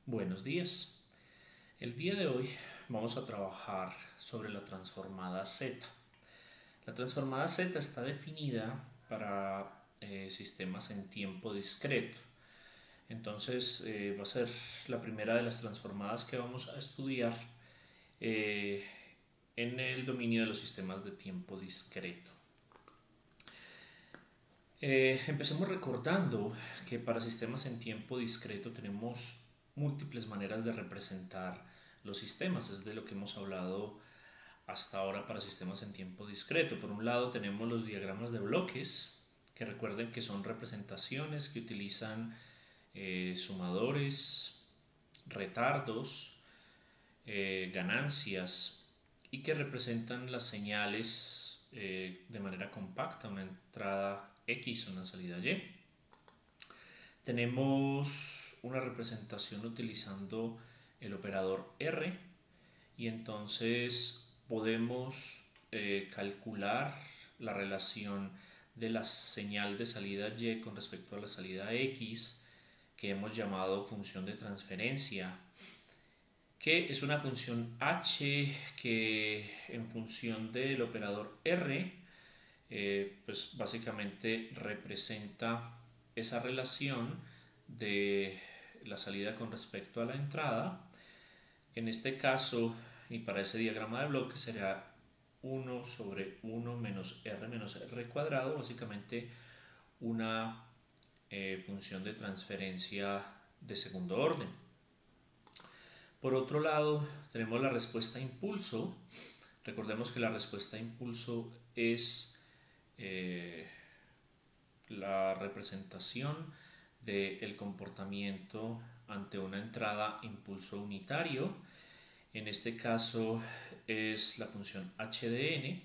Buenos días. El día de hoy vamos a trabajar sobre la transformada Z. La transformada Z está definida para sistemas en tiempo discreto. Entonces va a ser la primera de las transformadas que vamos a estudiar eh, en el dominio de los sistemas de tiempo discreto. Empecemos recordando que para sistemas en tiempo discreto tenemos múltiples maneras de representar los sistemas, es de lo que hemos hablado hasta ahora para sistemas en tiempo discreto. Por un lado tenemos los diagramas de bloques, que recuerden que son representaciones que utilizan sumadores, retardos, ganancias y que representan las señales de manera compacta, una entrada X, una salida Y. Tenemos una representación utilizando el operador R y entonces podemos calcular la relación de la señal de salida Y con respecto a la salida X, que hemos llamado función de transferencia, que es una función h que en función del operador R pues básicamente representa esa relación de la salida con respecto a la entrada. En este caso, y para ese diagrama de bloques, será 1 sobre 1 menos r cuadrado, básicamente una función de transferencia de segundo orden. Por otro lado, tenemos la respuesta a impulso. Recordemos que la respuesta a impulso es la representación del comportamiento ante una entrada impulso unitario. En este caso es la función h de n,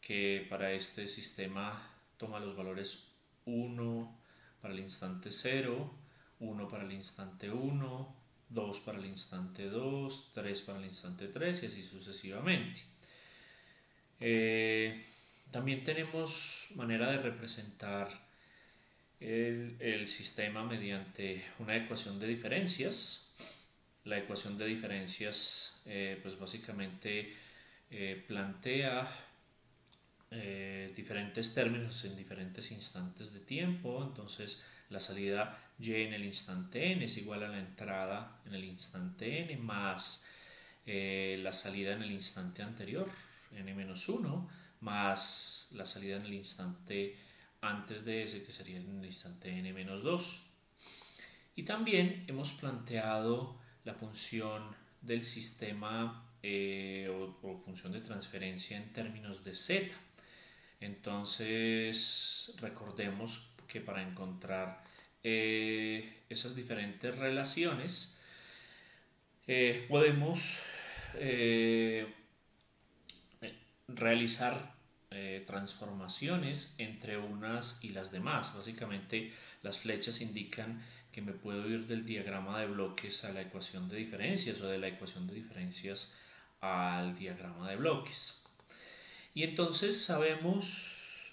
que para este sistema toma los valores 1 para el instante 0, 1 para el instante 1, 2 para el instante 2, 3 para el instante 3 y así sucesivamente. También tenemos manera de representar el sistema mediante una ecuación de diferencias. La ecuación de diferencias pues básicamente plantea diferentes términos en diferentes instantes de tiempo. Entonces la salida y en el instante n es igual a la entrada en el instante n más la salida en el instante anterior, n-1, más la salida en el instante antes de ese, que sería en el instante n-2. Y también hemos planteado la función del sistema o función de transferencia en términos de z. Entonces recordemos que para encontrar esas diferentes relaciones podemos realizar transformaciones entre unas y las demás. Básicamente las flechas indican que me puedo ir del diagrama de bloques a la ecuación de diferencias o de la ecuación de diferencias al diagrama de bloques. Y entonces sabemos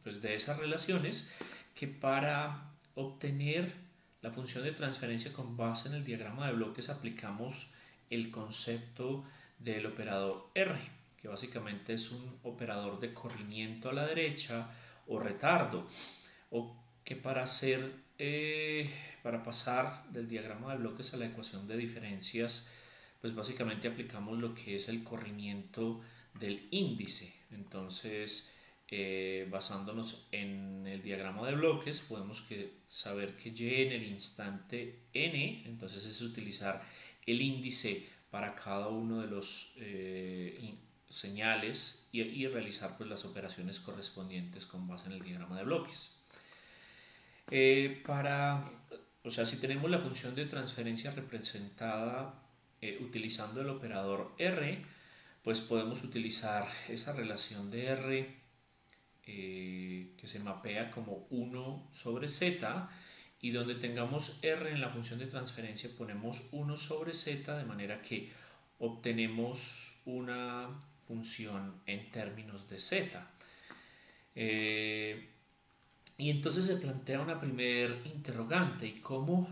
pues de esas relaciones que para obtener la función de transferencia con base en el diagrama de bloques aplicamos el concepto del operador R, que básicamente es un operador de corrimiento a la derecha o retardo, o que para pasar del diagrama de bloques a la ecuación de diferencias, pues básicamente aplicamos lo que es el corrimiento del índice. Entonces, basándonos en el diagrama de bloques, podemos saber que y en el instante n, entonces es utilizar el índice para cada uno de los señales y realizar pues las operaciones correspondientes con base en el diagrama de bloques. O sea, si tenemos la función de transferencia representada utilizando el operador R, pues podemos utilizar esa relación de R que se mapea como 1 sobre z, y donde tengamos R en la función de transferencia ponemos 1 sobre z, de manera que obtenemos una función en términos de z. Y entonces se plantea una primer interrogante: ¿y cómo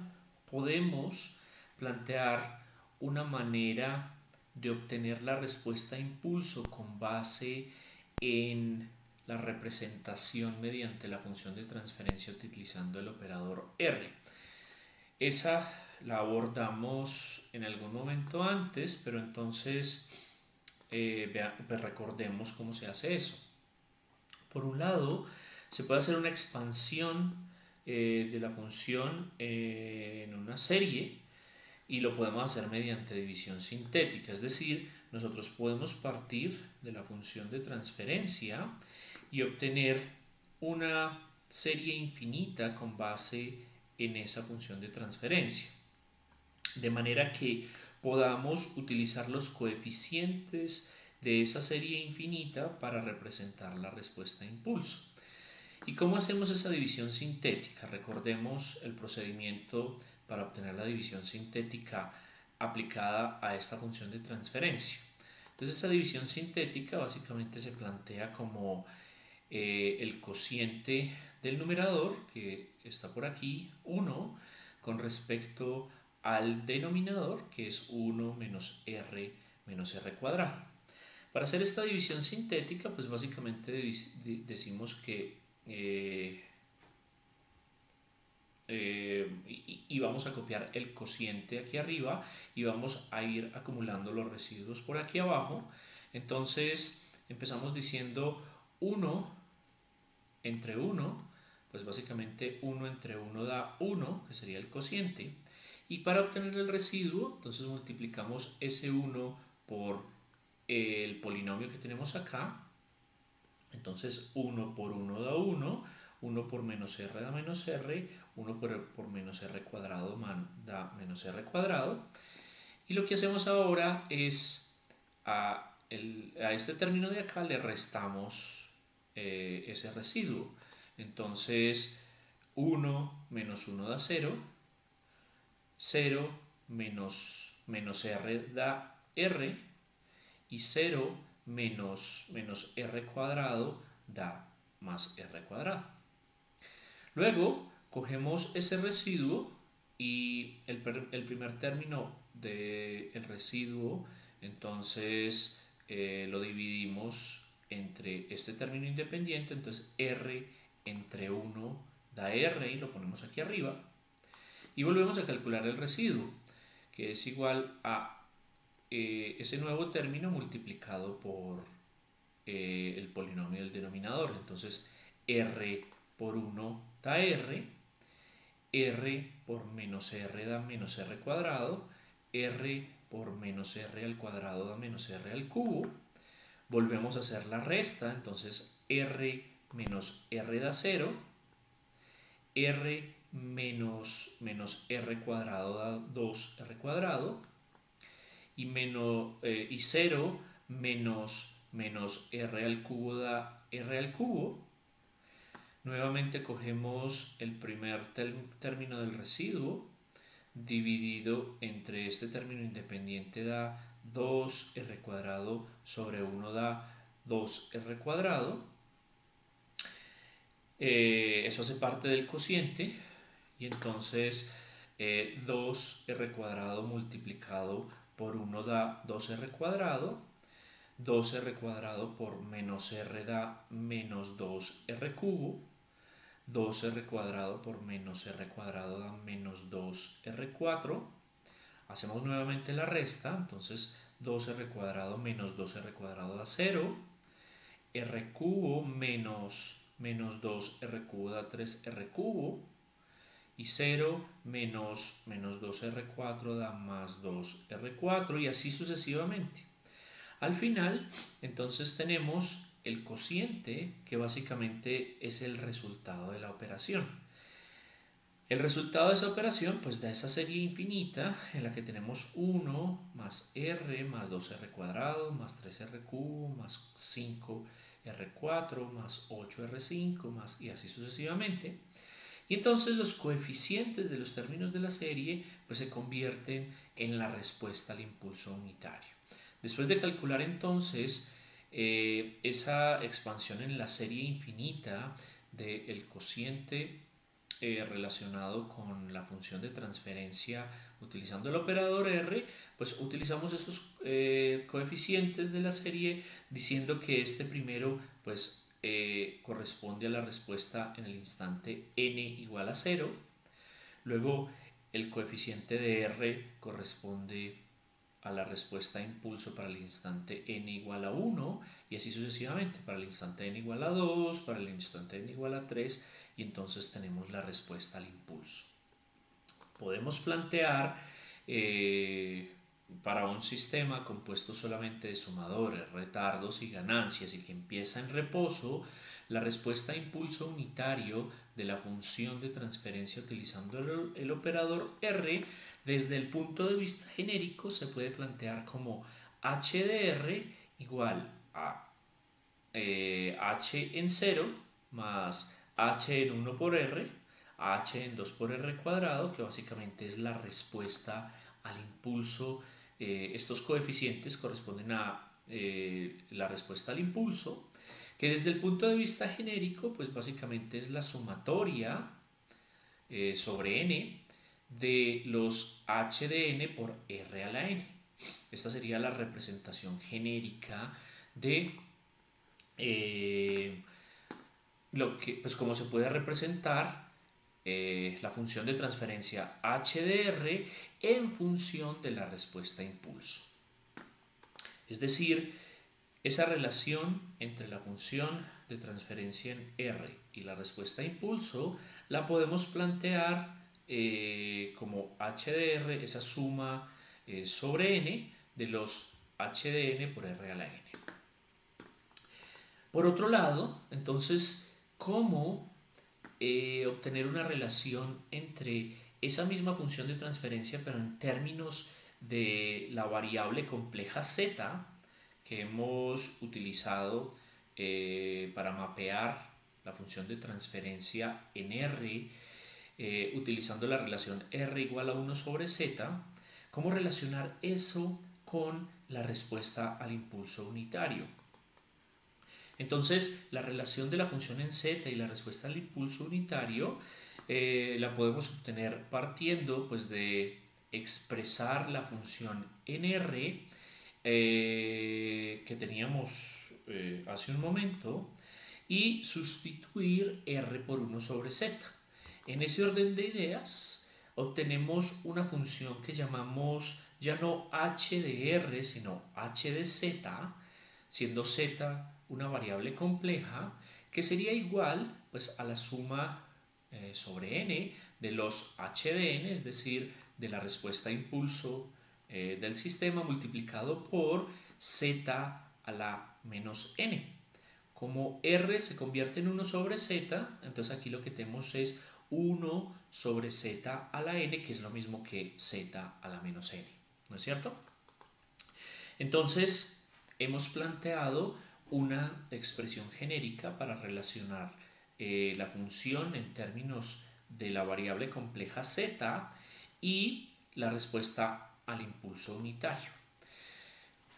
podemos plantear una manera de obtener la respuesta a impulso con base en la representación mediante la función de transferencia utilizando el operador R. Esa la abordamos en algún momento antes, pero entonces pues recordemos cómo se hace eso. Por un lado, se puede hacer una expansión de la función en una serie y lo podemos hacer mediante división sintética, es decir, nosotros podemos partir de la función de transferencia y obtener una serie infinita con base en esa función de transferencia, de manera que podamos utilizar los coeficientes de esa serie infinita para representar la respuesta a impulso. ¿Y cómo hacemos esa división sintética? Recordemos el procedimiento para obtener la división sintética aplicada a esta función de transferencia. Entonces esa división sintética básicamente se plantea como el cociente del numerador, que está por aquí, 1, con respecto al denominador, que es 1 menos r cuadrado. Para hacer esta división sintética, pues básicamente decimos que y vamos a copiar el cociente aquí arriba y vamos a ir acumulando los residuos por aquí abajo. Entonces empezamos diciendo 1 entre 1, pues básicamente 1 entre 1 da 1, que sería el cociente. Y para obtener el residuo, entonces multiplicamos ese 1 por el polinomio que tenemos acá. Entonces 1 por 1 da 1, 1 por menos r da menos r, 1 por menos r cuadrado da menos r cuadrado. Y lo que hacemos ahora es a este término de acá le restamos ese residuo. Entonces 1 menos 1 da 0, 0 menos r da r, y 0 menos r cuadrado da más r cuadrado. Luego cogemos ese residuo y el primer término del residuo, entonces lo dividimos entre este término independiente, entonces r entre 1 da r y lo ponemos aquí arriba. Y volvemos a calcular el residuo, que es igual a ese nuevo término multiplicado por el polinomio del denominador. Entonces r por 1 da r, r por menos r da menos r cuadrado, r por menos r al cuadrado da menos r al cubo. Volvemos a hacer la resta, entonces r menos r da 0, r menos r cuadrado da 2r cuadrado, y 0 menos r al cubo da r al cubo. Nuevamente cogemos el primer término del residuo dividido entre este término independiente da 2r cuadrado sobre 1 da 2r cuadrado. Eso hace parte del cociente y entonces 2r cuadrado multiplicado por 1 da 2r cuadrado, 2r cuadrado por menos r da menos 2r cubo, 2r cuadrado por menos r cuadrado da menos 2r4. Hacemos nuevamente la resta, entonces 2r cuadrado menos 2r cuadrado da 0, r cubo menos 2r cubo da 3r cubo, y 0 menos 2r4 da más 2r4, y así sucesivamente. Al final, entonces tenemos el cociente, que básicamente es el resultado de la operación. El resultado de esa operación pues da esa serie infinita en la que tenemos 1 más r más 2r cuadrado más 3r cubo más 5r4 más 8r5 más, y así sucesivamente. Y entonces los coeficientes de los términos de la serie pues se convierten en la respuesta al impulso unitario. Después de calcular entonces esa expansión en la serie infinita del cociente relacionado con la función de transferencia utilizando el operador R, pues utilizamos esos coeficientes de la serie diciendo que este primero pues corresponde a la respuesta en el instante n igual a 0. Luego el coeficiente de R corresponde a la respuesta de impulso para el instante n igual a 1 y así sucesivamente para el instante n igual a 2, para el instante n igual a 3 y entonces tenemos la respuesta al impulso. Podemos plantear para un sistema compuesto solamente de sumadores, retardos y ganancias y que empieza en reposo, la respuesta a impulso unitario de la función de transferencia utilizando el operador R desde el punto de vista genérico se puede plantear como h de R igual a h en 0 más h en 1 por R, h en 2 por R cuadrado, que básicamente es la respuesta al impulso. Estos coeficientes corresponden a la respuesta al impulso, que desde el punto de vista genérico, pues básicamente es la sumatoria sobre n de los h de n por r a la n. Esta sería la representación genérica de lo que, pues como se puede representar la función de transferencia h de r en función de la respuesta a impulso. Es decir, esa relación entre la función de transferencia en R y la respuesta a impulso la podemos plantear como h de r, esa suma sobre n de los h de n por r a la n. Por otro lado, entonces, ¿cómo obtener una relación entre esa misma función de transferencia pero en términos de la variable compleja z que hemos utilizado para mapear la función de transferencia en R utilizando la relación R igual a 1 sobre z? ¿Cómo relacionar eso con la respuesta al impulso unitario? Entonces, la relación de la función en z y la respuesta al impulso unitario la podemos obtener partiendo pues, de expresar la función en R que teníamos hace un momento y sustituir R por 1 sobre z. En ese orden de ideas obtenemos una función que llamamos ya no h de R sino h de z, siendo z una variable compleja que sería igual pues, a la suma sobre n de los h de n, es decir, de la respuesta a impulso del sistema multiplicado por z a la menos n. Como r se convierte en 1 sobre z, entonces aquí lo que tenemos es 1 sobre z a la n, que es lo mismo que z a la menos n, ¿no es cierto? Entonces, hemos planteado una expresión genérica para relacionar la función en términos de la variable compleja z y la respuesta al impulso unitario.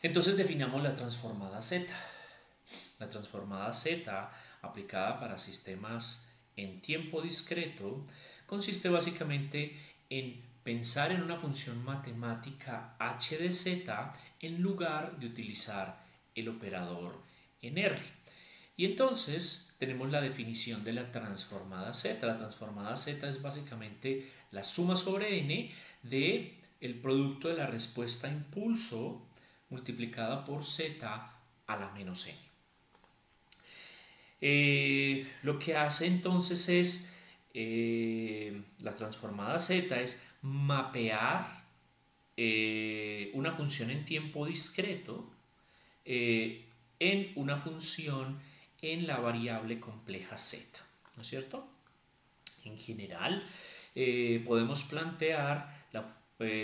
Entonces definamos la transformada z. La transformada z aplicada para sistemas en tiempo discreto consiste básicamente en pensar en una función matemática h de z en lugar de utilizar el operador en R. Y entonces tenemos la definición de la transformada z. La transformada z es básicamente la suma sobre n de el producto de la respuesta a impulso multiplicada por z a la menos n. Lo que hace entonces es la transformada z es mapear una función en tiempo discreto en una función en la variable compleja z, ¿no es cierto? En general, podemos plantear la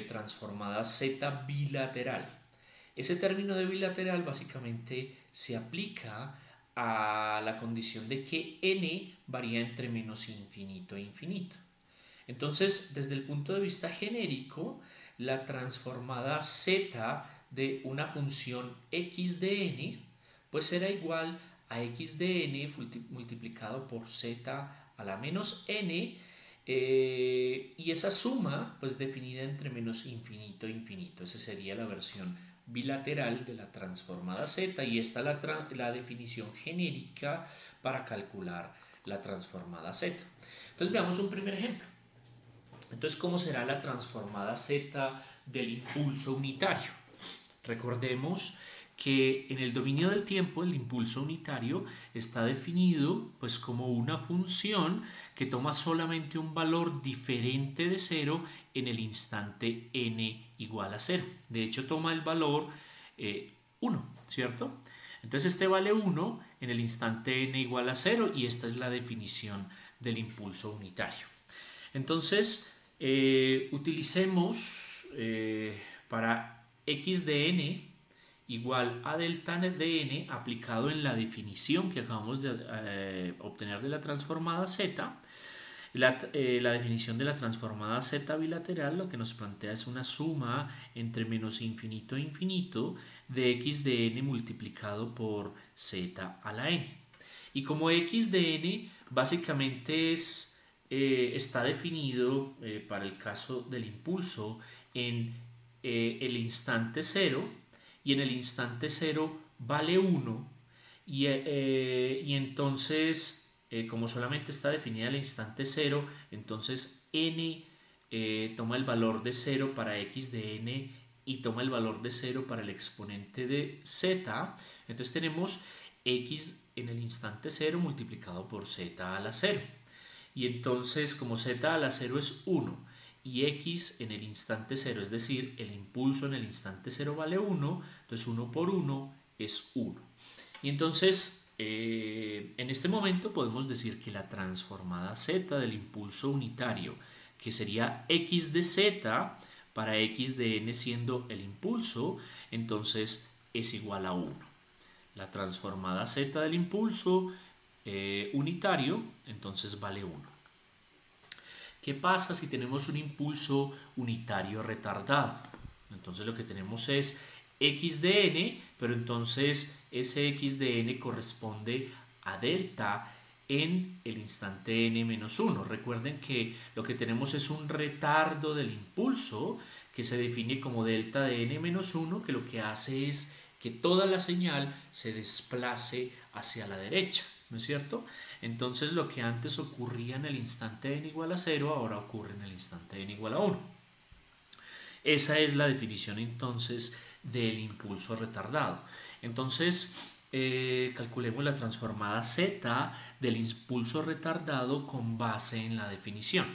transformada z bilateral. Ese término de bilateral básicamente se aplica a la condición de que n varía entre menos infinito e infinito. Entonces, desde el punto de vista genérico, la transformada z de una función x de n pues será igual a x de n multiplicado por z a la menos n Y esa suma, pues definida entre menos infinito e infinito. Esa sería la versión bilateral de la transformada z, y esta la definición genérica para calcular la transformada z. Entonces veamos un primer ejemplo. Entonces, ¿cómo será la transformada z del impulso unitario? Recordemos que en el dominio del tiempo el impulso unitario está definido pues como una función que toma solamente un valor diferente de 0 en el instante n igual a 0. De hecho, toma el valor 1, ¿cierto? Entonces este vale 1 en el instante n igual a 0, y esta es la definición del impulso unitario. Entonces, utilicemos para x de n igual a delta de n aplicado en la definición que acabamos de obtener de la transformada z. La definición de la transformada z bilateral lo que nos plantea es una suma entre menos infinito e infinito de x de n multiplicado por z a la n. Y como x de n básicamente está definido para el caso del impulso en el instante 0, y en el instante 0 vale 1, y entonces como solamente está definida el instante 0, entonces n toma el valor de 0 para x de n y toma el valor de 0 para el exponente de z. Entonces tenemos x en el instante 0 multiplicado por z a la 0. Y entonces, como z a la 0 es 1 y x en el instante 0, es decir, el impulso en el instante 0 vale 1, entonces 1 por 1 es 1. Y entonces, en este momento podemos decir que la transformada z del impulso unitario, que sería x de z para x de n siendo el impulso, entonces es igual a 1. La transformada z del impulso unitario, entonces vale 1. ¿Qué pasa si tenemos un impulso unitario retardado? Entonces lo que tenemos es x de n, pero entonces ese x de n corresponde a delta en el instante n menos 1. Recuerden que lo que tenemos es un retardo del impulso que se define como delta de n menos 1, que lo que hace es que toda la señal se desplace hacia la derecha, ¿no es cierto? Entonces lo que antes ocurría en el instante n igual a 0, ahora ocurre en el instante n igual a 1. Esa es la definición entonces del impulso retardado. Entonces calculemos la transformada z del impulso retardado con base en la definición.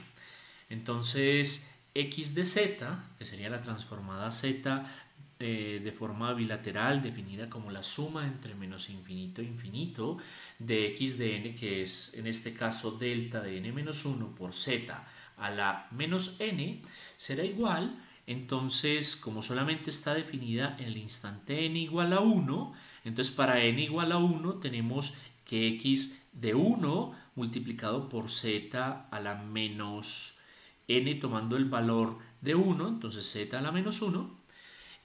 Entonces x de z, que sería la transformada z de forma bilateral definida como la suma entre menos infinito e infinito de x de n, que es en este caso delta de n menos 1 por z a la menos n, será igual, entonces como solamente está definida en el instante n igual a 1, entonces para n igual a 1 tenemos que x de 1 multiplicado por z a la menos n tomando el valor de 1, entonces z a la menos 1,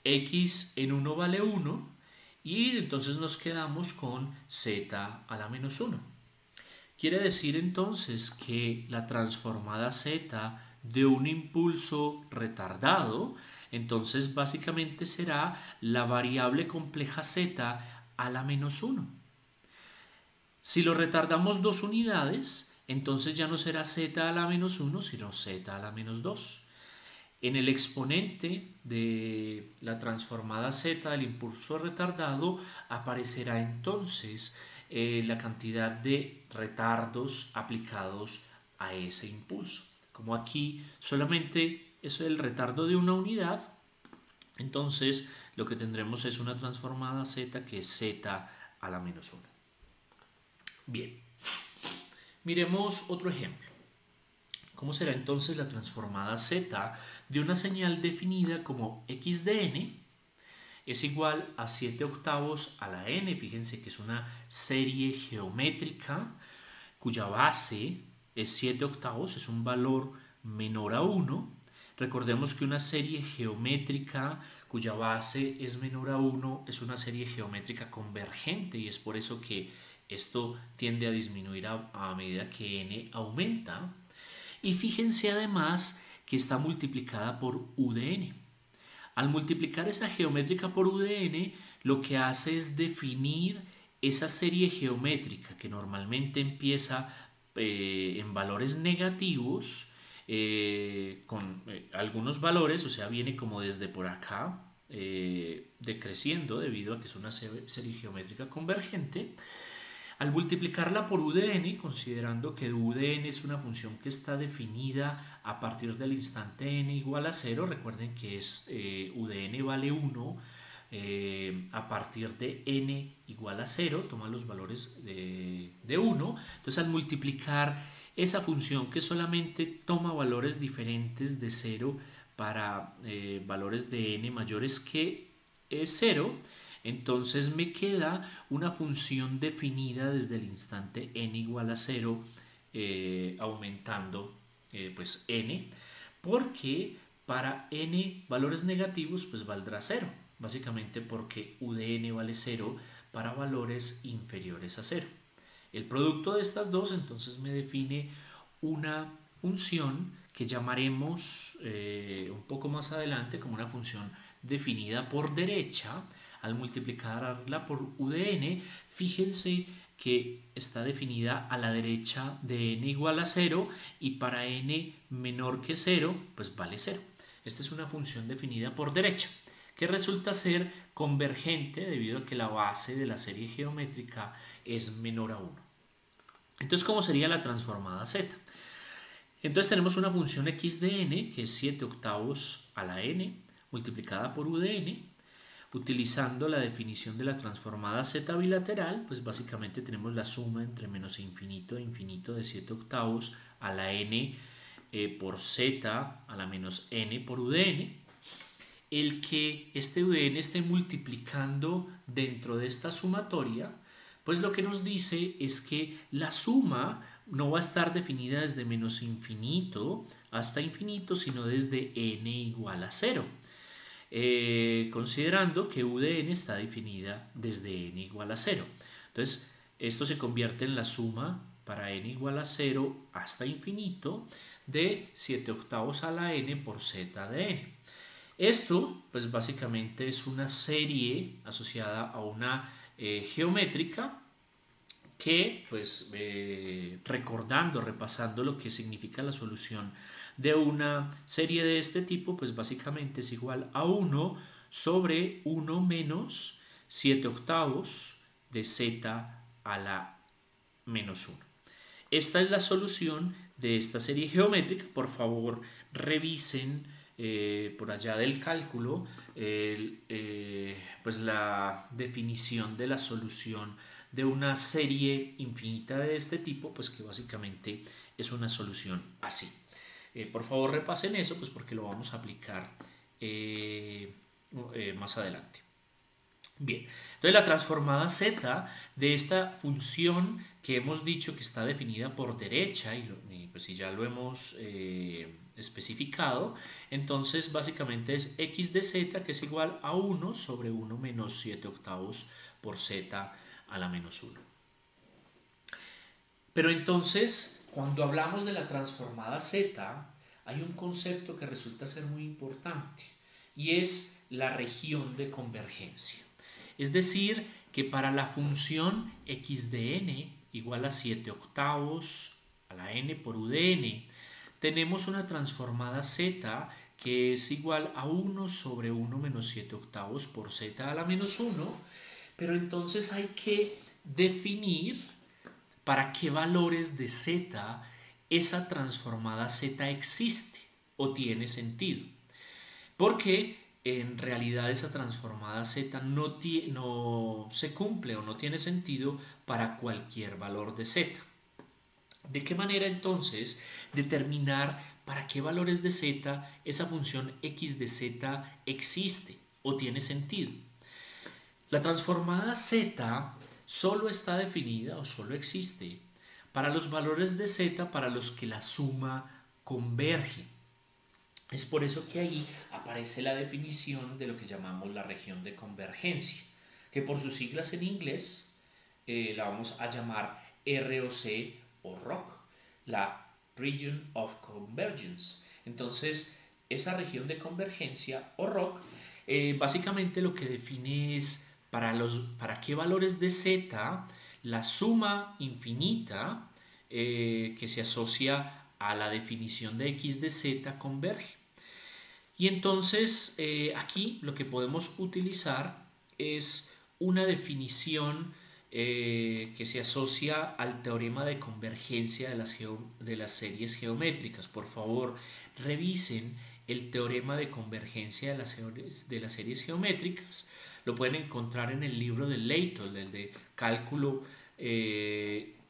x en 1 vale 1, y entonces nos quedamos con z a la menos 1. Quiere decir entonces que la transformada z de un impulso retardado, entonces básicamente será la variable compleja z a la menos 1. Si lo retardamos 2 unidades, entonces ya no será z a la menos 1, sino z a la menos 2. En el exponente de la transformada z del impulso retardado aparecerá entonces la cantidad de retardos aplicados a ese impulso. Como aquí solamente es el retardo de una unidad, entonces lo que tendremos es una transformada z que es z a la menos 1. Bien, miremos otro ejemplo. ¿Cómo será entonces la transformada z de una señal definida como x de n es igual a 7 octavos a la n? Fíjense que es una serie geométrica cuya base es 7 octavos, es un valor menor a 1. Recordemos que una serie geométrica cuya base es menor a 1 es una serie geométrica convergente, y es por eso que esto tiende a disminuir a medida que n aumenta. Y fíjense además que está multiplicada por u de n. Al multiplicar esa geométrica por u de n, lo que hace es definir esa serie geométrica que normalmente empieza en valores negativos, con algunos valores, o sea, viene como desde por acá, decreciendo debido a que es una serie geométrica convergente. Al multiplicarla por u de n, considerando que u de n es una función que está definida a partir del instante n igual a 0, recuerden que es u de n vale 1, a partir de n igual a 0, toma los valores de 1. Entonces, al multiplicar esa función que solamente toma valores diferentes de 0 para valores de n mayores que 0, entonces me queda una función definida desde el instante n igual a 0, aumentando pues n, porque para n valores negativos pues valdrá 0, básicamente porque u de n vale 0 para valores inferiores a 0. El producto de estas dos entonces me define una función que llamaremos un poco más adelante como una función definida por derecha. Al multiplicarla por u de n, fíjense que está definida a la derecha de n igual a 0 y para n menor que 0 pues vale 0. Esta es una función definida por derecha que resulta ser convergente debido a que la base de la serie geométrica es menor a 1. Entonces, ¿cómo sería la transformada z? Entonces tenemos una función x de n que es 7 octavos a la n multiplicada por u de n. Utilizando la definición de la transformada z bilateral, pues básicamente tenemos la suma entre menos infinito e infinito de 7 octavos a la n por z a la menos n por u de n. El que este u de n esté multiplicando dentro de esta sumatoria, pues lo que nos dice es que la suma no va a estar definida desde menos infinito hasta infinito, sino desde n igual a 0. Considerando que u de n está definida desde n igual a 0. Entonces, esto se convierte en la suma para n igual a 0 hasta infinito de 7 octavos a la n por z de n. Esto, pues básicamente es una serie asociada a una geométrica que, pues repasando lo que significa la solución de una serie de este tipo, pues básicamente es igual a 1 sobre 1 menos 7 octavos de z a la menos 1. Esta es la solución de esta serie geométrica. Por favor, revisen por allá del cálculo pues la definición de la solución de una serie infinita de este tipo, pues que básicamente es una solución así. Por favor repasen eso, pues porque lo vamos a aplicar más adelante. Bien, entonces la transformada z de esta función que hemos dicho que está definida por derecha, y pues si ya lo hemos especificado, entonces básicamente es x de z, que es igual a 1 sobre 1 menos 7 octavos por z a la menos 1. Pero entonces, cuando hablamos de la transformada z, hay un concepto que resulta ser muy importante, y es la región de convergencia. Es decir, que para la función x de n igual a 7 octavos a la n por u de n, tenemos una transformada z que es igual a 1 sobre 1 menos 7 octavos por z a la menos 1, pero entonces hay que definir para qué valores de z esa transformada z existe o tiene sentido. Porque en realidad esa transformada z no se cumple o no tiene sentido para cualquier valor de z. ¿De qué manera entonces determinar para qué valores de z esa función x de z existe o tiene sentido? La transformada z solo está definida o solo existe para los valores de z para los que la suma converge. Es por eso que ahí aparece la definición de lo que llamamos la región de convergencia, que por sus siglas en inglés la vamos a llamar ROC o ROC. La Region of Convergence. Entonces, esa región de convergencia o ROC básicamente lo que define es para qué valores de z la suma infinita que se asocia a la definición de x de z converge. Y entonces aquí lo que podemos utilizar es una definición que se asocia al teorema de convergencia de las series geométricas. Por favor, revisen el teorema de convergencia de las series geométricas. Lo pueden encontrar en el libro de Leitold, el de cálculo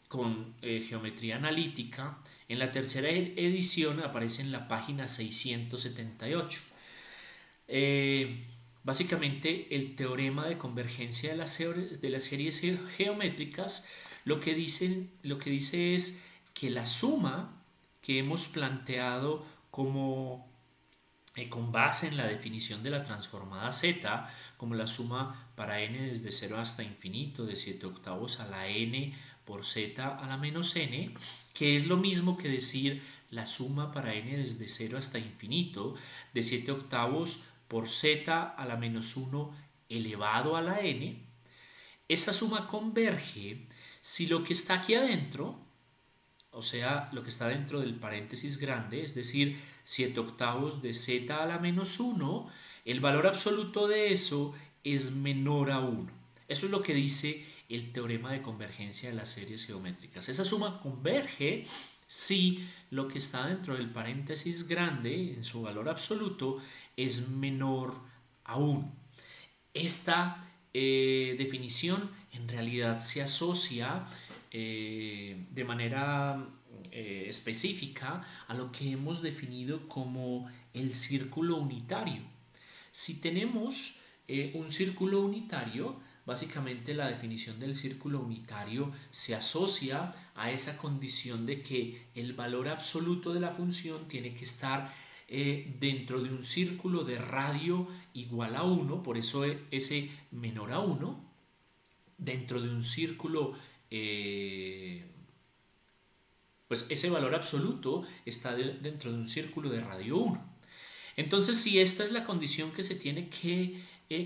con geometría analítica. En la tercera edición aparece en la página 678. Básicamente el teorema de convergencia de las series geométricas lo que dice es que la suma que hemos planteado con base en la definición de la transformada z, como la suma para n desde 0 hasta infinito de 7 octavos a la n por z a la menos n, que es lo mismo que decir la suma para n desde 0 hasta infinito de 7 octavos por z a la menos 1 elevado a la n. Esa suma converge si lo que está aquí adentro, o sea, lo que está dentro del paréntesis grande, es decir, 7 octavos de z a la menos 1, el valor absoluto de eso es menor a 1. Eso es lo que dice el teorema de convergencia de las series geométricas. Esa suma converge si lo que está dentro del paréntesis grande, en su valor absoluto, es menor a 1. Esta definición en realidad se asocia de manera específica a lo que hemos definido como el círculo unitario. Si tenemos un círculo unitario, básicamente la definición del círculo unitario se asocia a esa condición de que el valor absoluto de la función tiene que estar dentro de un círculo de radio igual a 1, por eso ese menor a 1, dentro de un círculo, pues ese valor absoluto está dentro de un círculo de radio 1. Entonces, si esta es la condición que se tiene que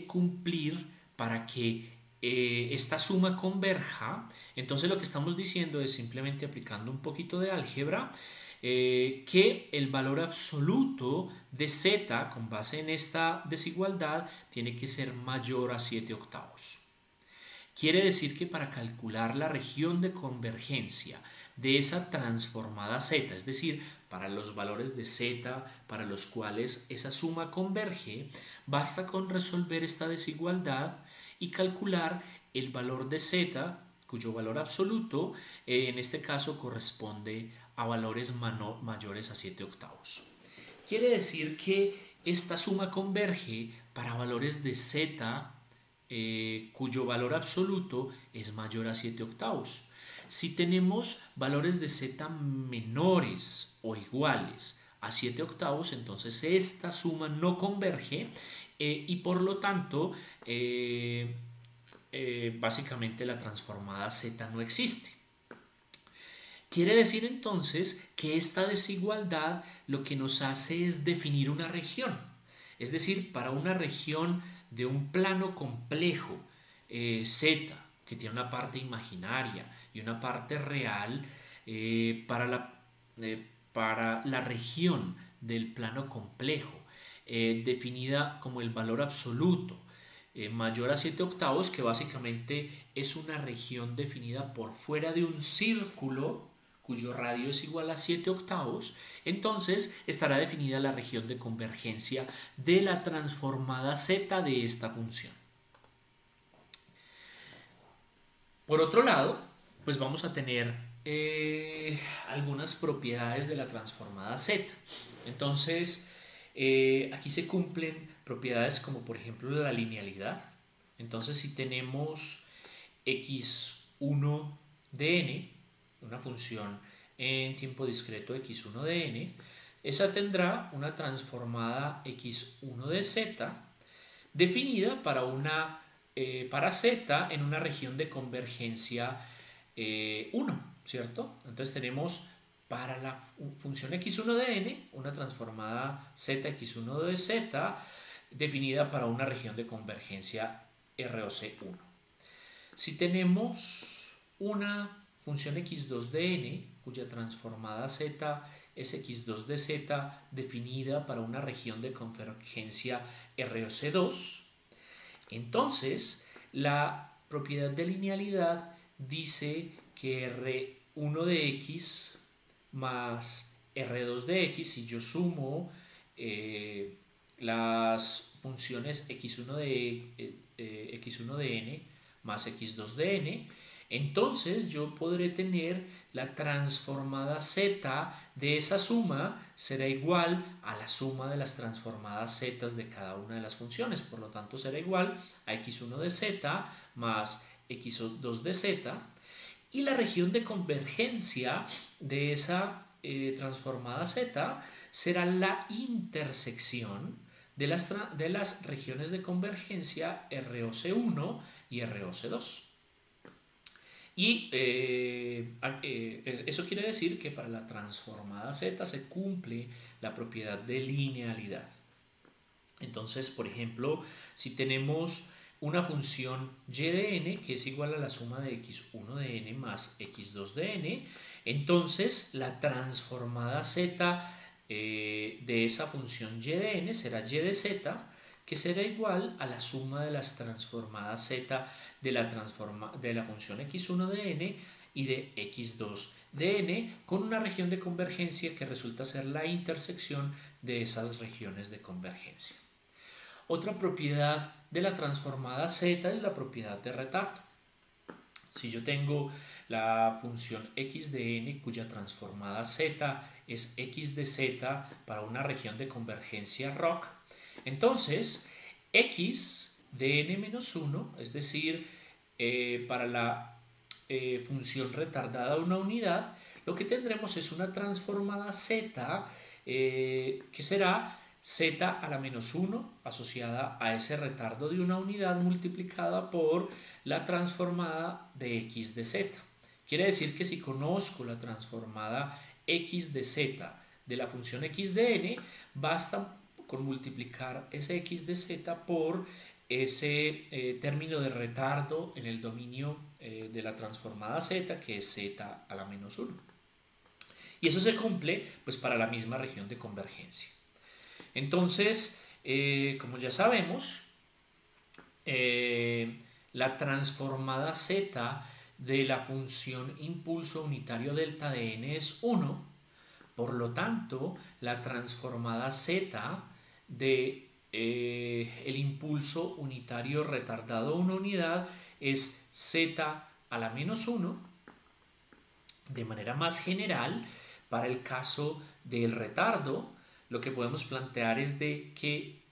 cumplir para que esta suma converja, entonces lo que estamos diciendo es, simplemente aplicando un poquito de álgebra, que el valor absoluto de z con base en esta desigualdad tiene que ser mayor a 7 octavos. Quiere decir que para calcular la región de convergencia de esa transformada z, es decir, para los valores de z para los cuales esa suma converge, basta con resolver esta desigualdad y calcular el valor de z, cuyo valor absoluto en este caso corresponde a valores mayores a 7 octavos. Quiere decir que esta suma converge para valores de z cuyo valor absoluto es mayor a 7 octavos. Si tenemos valores de z menores o iguales a 7 octavos, entonces esta suma no converge y por lo tanto básicamente la transformada z no existe. Quiere decir entonces que esta desigualdad lo que nos hace es definir una región. Es decir, para una región de un plano complejo z, que tiene una parte imaginaria y una parte real, para la región del plano complejo, definida como el valor absoluto mayor a 7 octavos, que básicamente es una región definida por fuera de un círculo cuyo radio es igual a 7 octavos, entonces estará definida la región de convergencia de la transformada z de esta función. Por otro lado, pues vamos a tener algunas propiedades de la transformada z. Entonces, aquí se cumplen propiedades como por ejemplo la linealidad. Entonces, si tenemos x1 de n, una función en tiempo discreto x1 de n, esa tendrá una transformada x1 de z definida para z en una región de convergencia 1, ¿cierto? Entonces tenemos para la función x1 de n, una transformada zx1 de z, definida para una región de convergencia ROC1. Si tenemos una función x2 de n, cuya transformada z es x2 de z, definida para una región de convergencia ROC2, entonces la propiedad de linealidad dice que R1 de x más R2 de x, si yo sumo las funciones x1 de n más x2 de n, entonces yo podré tener la transformada z de esa suma será igual a la suma de las transformadas z de cada una de las funciones. Por lo tanto, será igual a x1 de z más x2 de z. Y la región de convergencia de esa transformada z será la intersección de las regiones de convergencia ROC1 y ROC2. Y eso quiere decir que para la transformada z se cumple la propiedad de linealidad. Entonces, por ejemplo, si tenemos una función y de n que es igual a la suma de x1 de n más x2 de n, entonces la transformada z de esa función y de n será y de z, que será igual a la suma de las transformadas z de la función x1 de n y de x2 de n, con una región de convergencia que resulta ser la intersección de esas regiones de convergencia. Otra propiedad de la transformada z es la propiedad de retardo. Si yo tengo la función x de n cuya transformada z es x de z para una región de convergencia ROC, entonces x de n menos 1, es decir, para la función retardada de una unidad, lo que tendremos es una transformada z que será z a la menos 1 asociada a ese retardo de una unidad multiplicada por la transformada de x de z. Quiere decir que si conozco la transformada x de z de la función x de n, basta con multiplicar ese x de z por ese término de retardo en el dominio de la transformada z, que es z a la menos 1. Y eso se cumple pues para la misma región de convergencia. Entonces, como ya sabemos, la transformada z de la función impulso unitario delta de n es 1, por lo tanto, la transformada z de el impulso unitario retardado a una unidad es z a la menos 1. De manera más general, para el caso del retardo, lo que podemos plantear es de que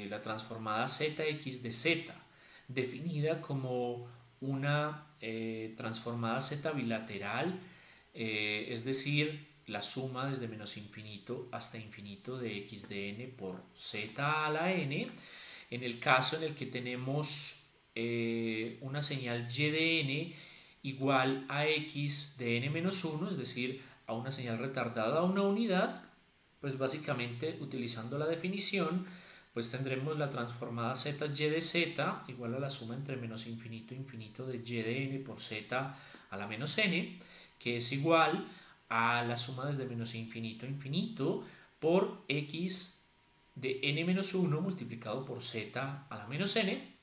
la transformada zx de z, definida como una transformada z bilateral, es decir, la suma desde menos infinito hasta infinito de x de n por z a la n, en el caso en el que tenemos una señal y de n igual a x de n menos 1, es decir, a una señal retardada a una unidad, pues básicamente utilizando la definición, pues tendremos la transformada z y de z igual a la suma entre menos infinito e infinito de y de n por z a la menos n, que es igual a la suma desde menos infinito a infinito por x de n menos 1 multiplicado por z a la menos n,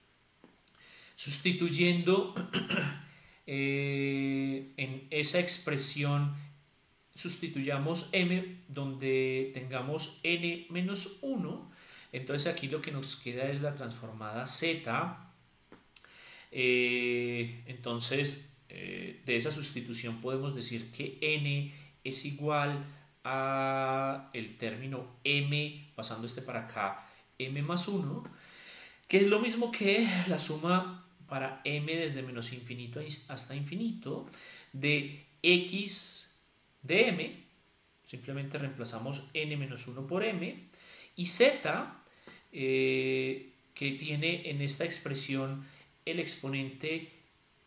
sustituyendo en esa expresión, sustituyamos m donde tengamos n menos 1, entonces aquí lo que nos queda es la transformada z. Entonces de esa sustitución podemos decir que n es igual a el término m, pasando este para acá, m más 1, que es lo mismo que la suma para m desde menos infinito hasta infinito de x de m, simplemente reemplazamos n menos 1 por m, y z, que tiene en esta expresión el exponente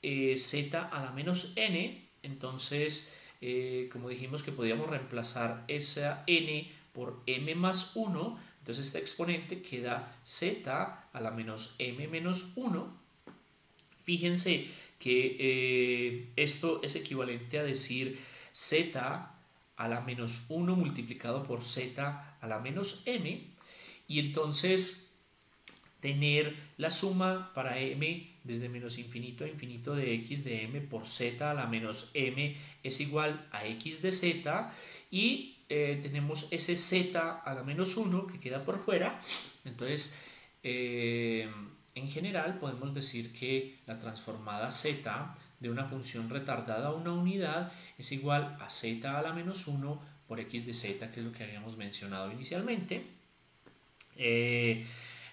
z a la menos n, entonces como dijimos que podíamos reemplazar esa n por m más 1, entonces este exponente queda z a la menos m menos 1. Fíjense que esto es equivalente a decir z a la menos 1 multiplicado por z a la menos m, y entonces tener la suma para m desde menos infinito a infinito de x de m por z a la menos m es igual a x de z, y tenemos ese z a la menos 1 que queda por fuera. Entonces en general podemos decir que la transformada z de una función retardada a una unidad es igual a z a la menos 1 por x de z, que es lo que habíamos mencionado inicialmente.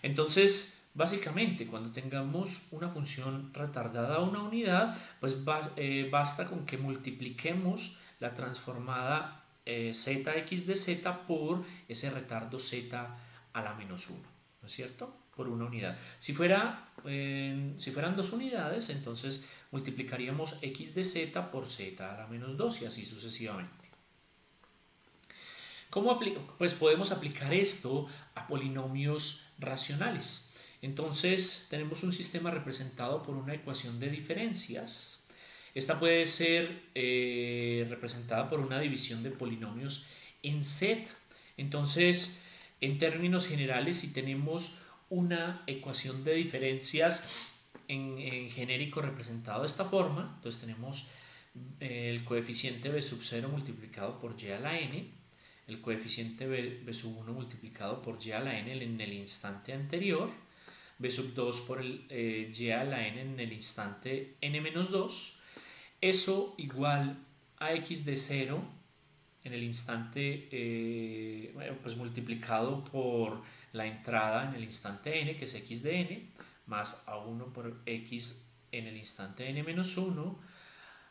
Entonces, básicamente, cuando tengamos una función retardada a una unidad, pues basta con que multipliquemos la transformada zx de z por ese retardo z a la menos 1, ¿no es cierto? Por una unidad. Si fueran 2 unidades, entonces multiplicaríamos x de z por z a la menos 2 y así sucesivamente. ¿Cómo pues podemos aplicar esto a polinomios racionales? Entonces tenemos un sistema representado por una ecuación de diferencias. Esta puede ser representada por una división de polinomios en z. Entonces, en términos generales, si tenemos una ecuación de diferencias en genérico representado de esta forma, entonces tenemos el coeficiente b sub 0 multiplicado por y a la n, el coeficiente b sub 1 multiplicado por y a la n en el instante anterior, b sub 2 por el y a la n en el instante n menos 2, eso igual a x de 0 en el instante, pues multiplicado por la entrada en el instante n, que es x de n, más a 1 por x en el instante n menos 1,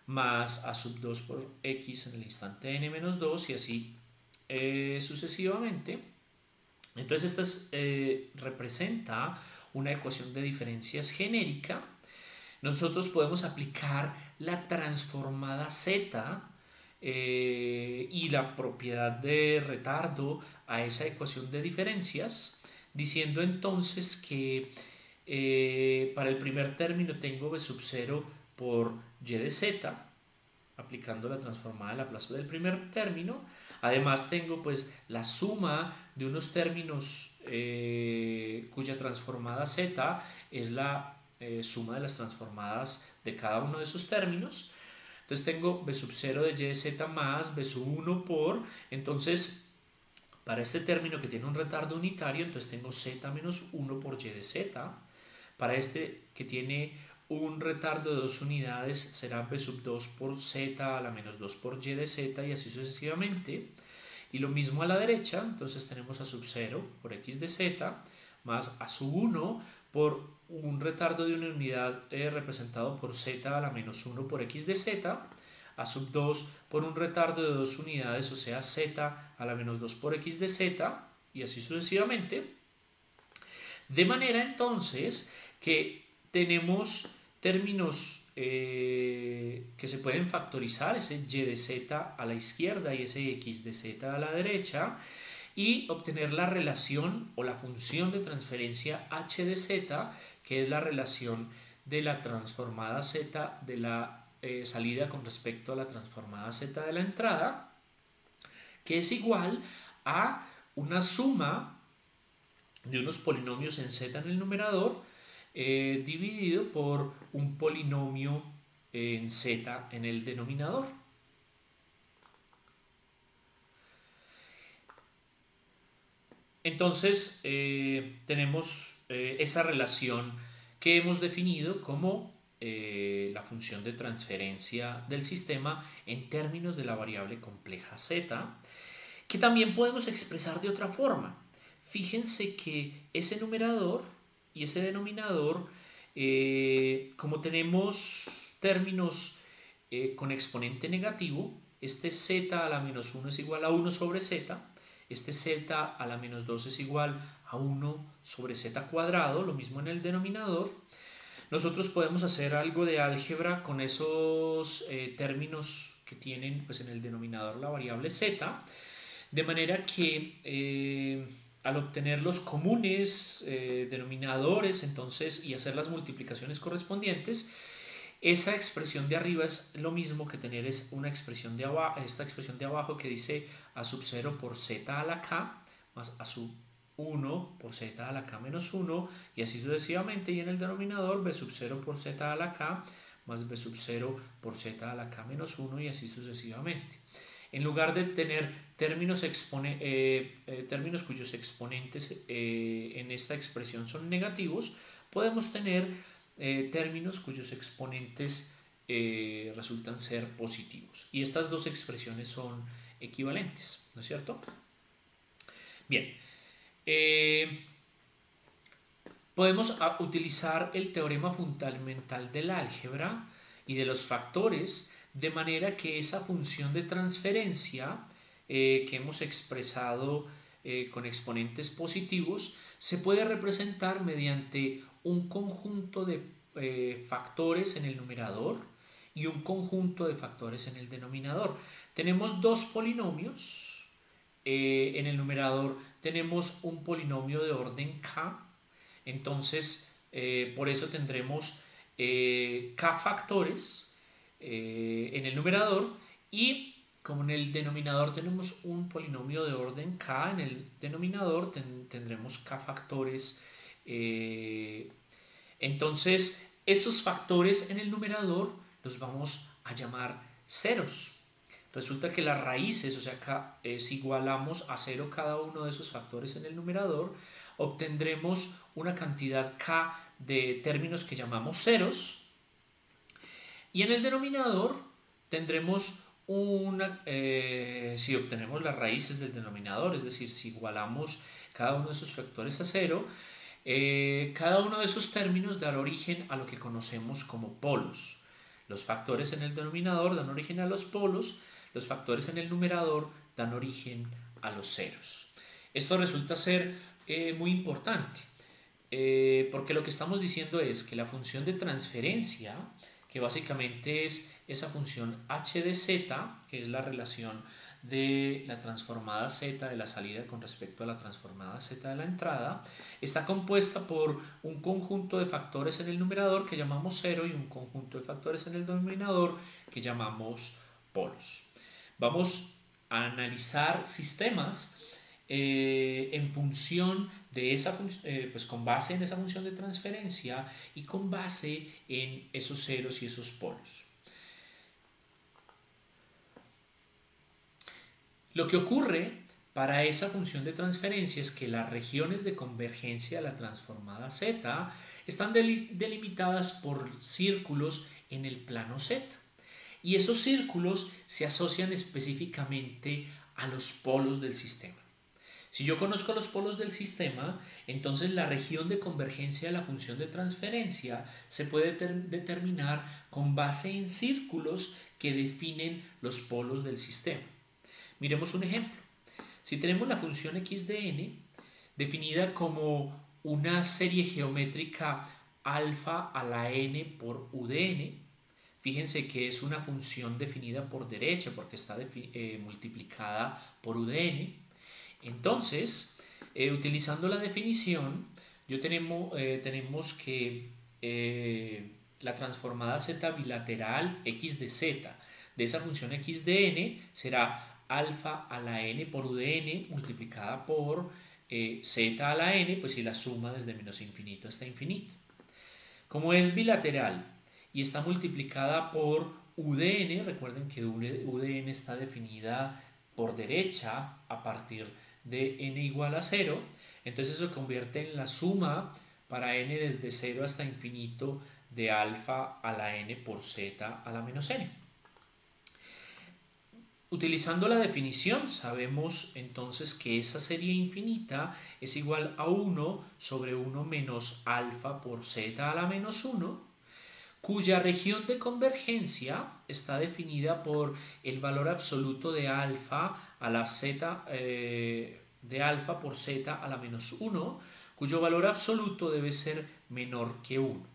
más a sub 2 por x en el instante n menos 2, y así sucesivamente. Entonces esta representa una ecuación de diferencias genérica. Nosotros podemos aplicar la transformada z y la propiedad de retardo a esa ecuación de diferencias, diciendo entonces que para el primer término tengo b sub 0 por y de z, aplicando la transformada de Laplace del primer término. Además tengo pues la suma de unos términos cuya transformada z es la suma de las transformadas de cada uno de esos términos. Entonces tengo b sub 0 de y de z más b sub 1 por, entonces para este término que tiene un retardo unitario, entonces tengo z menos 1 por y de z. Para este que tiene un retardo de 2 unidades será b sub 2 por z a la menos 2 por y de z, y así sucesivamente. Y lo mismo a la derecha, entonces tenemos a sub 0 por x de z más a sub 1 por un retardo de una unidad representado por z a la menos 1 por x de z, a sub 2 por un retardo de 2 unidades, o sea z a la menos 2 por x de z, y así sucesivamente. De manera entonces que tenemos términos que se pueden factorizar, ese y de z a la izquierda y ese x de z a la derecha, y obtener la relación o la función de transferencia h de z, que es la relación de la transformada z de la salida con respecto a la transformada z de la entrada, que es igual a una suma de unos polinomios en z en el numerador dividido por un polinomio en z en el denominador. Entonces tenemos esa relación que hemos definido como la función de transferencia del sistema en términos de la variable compleja z, que también podemos expresar de otra forma. Fíjense que ese numerador y ese denominador, como tenemos términos con exponente negativo, este z a la menos 1 es igual a 1 sobre z, este z a la menos 2 es igual a 1 sobre z cuadrado, lo mismo en el denominador. Nosotros podemos hacer algo de álgebra con esos términos que tienen pues, en el denominador la variable z, de manera que al obtener los comunes denominadores entonces, y hacer las multiplicaciones correspondientes, esa expresión de arriba es lo mismo que tener una expresión de abajo, esta expresión de abajo que dice a sub 0 por z a la k más a sub 1 por z a la k menos 1 y así sucesivamente, y en el denominador b sub 0 por z a la k más b sub 0 por z a la k menos 1 y así sucesivamente. En lugar de tener términos cuyos exponentes en esta expresión son negativos, podemos tener términos cuyos exponentes resultan ser positivos. Y estas dos expresiones son equivalentes, ¿no es cierto? Bien, podemos utilizar el teorema fundamental del álgebra y de los factores de manera que esa función de transferencia que hemos expresado con exponentes positivos se puede representar mediante un conjunto de factores en el numerador y un conjunto de factores en el denominador. Tenemos dos polinomios. En el numerador tenemos un polinomio de orden k, entonces por eso tendremos k factores en el numerador, y como en el denominador tenemos un polinomio de orden k, en el denominador tendremos k factores. Entonces esos factores en el numerador los vamos a llamar ceros. Resulta que las raíces, o sea, si igualamos a 0 cada uno de esos factores en el numerador, obtendremos una cantidad k de términos que llamamos ceros, y en el denominador tendremos si obtenemos las raíces del denominador, es decir, si igualamos cada uno de esos factores a 0, cada uno de esos términos dará origen a lo que conocemos como polos. Los factores en el denominador dan origen a los polos, los factores en el numerador dan origen a los ceros. Esto resulta ser muy importante, porque lo que estamos diciendo es que la función de transferencia, que básicamente es esa función h de z, que es la relación de la transformada z de la salida con respecto a la transformada z de la entrada, está compuesta por un conjunto de factores en el numerador que llamamos cero y un conjunto de factores en el denominador que llamamos polos. Vamos a analizar sistemas en función de esa, pues con base en esa función de transferencia y con base en esos ceros y esos polos. Lo que ocurre para esa función de transferencia es que las regiones de convergencia de la transformada z están delimitadas por círculos en el plano z, y esos círculos se asocian específicamente a los polos del sistema. Si yo conozco los polos del sistema, entonces la región de convergencia de la función de transferencia se puede determinar con base en círculos que definen los polos del sistema. Miremos un ejemplo. Si tenemos la función x de n definida como una serie geométrica alfa a la n por u de n, fíjense que es una función definida por derecha porque está multiplicada por u de n. Entonces, utilizando la definición, tenemos que la transformada z bilateral x de z de esa función x de n será alfa a la n por u de n multiplicada por z a la n, pues si la suma desde menos infinito hasta infinito. Como es bilateral y está multiplicada por u de n, recuerden que u de n está definida por derecha a partir de n igual a 0, entonces eso convierte en la suma para n desde 0 hasta infinito de alfa a la n por z a la menos n. Utilizando la definición sabemos entonces que esa serie infinita es igual a 1 sobre 1 menos alfa por z a la menos 1, cuya región de convergencia está definida por el valor absoluto de alfa a la z de alfa por z a la menos 1, cuyo valor absoluto debe ser menor que 1,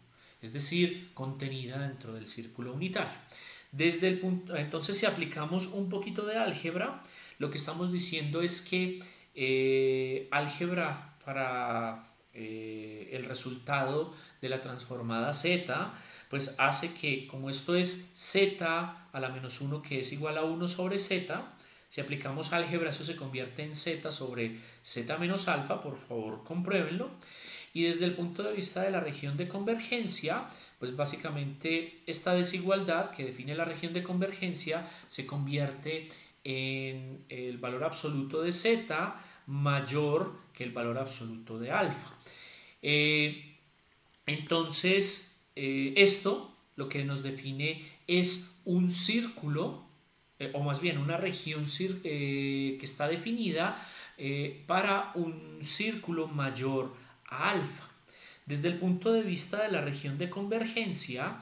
es decir, contenida dentro del círculo unitario. Desde el punto, entonces, si aplicamos un poquito de álgebra, lo que estamos diciendo es que álgebra para el resultado de la transformada z, pues hace que, como esto es z a la menos 1, que es igual a 1 sobre z, si aplicamos álgebra, eso se convierte en z sobre z menos alfa, por favor compruébenlo. Y desde el punto de vista de la región de convergencia, pues básicamente esta desigualdad que define la región de convergencia se convierte en el valor absoluto de z mayor que el valor absoluto de alfa. Esto lo que nos define es un círculo, o más bien una región que está definida para un círculo mayor a alfa. Desde el punto de vista de la región de convergencia,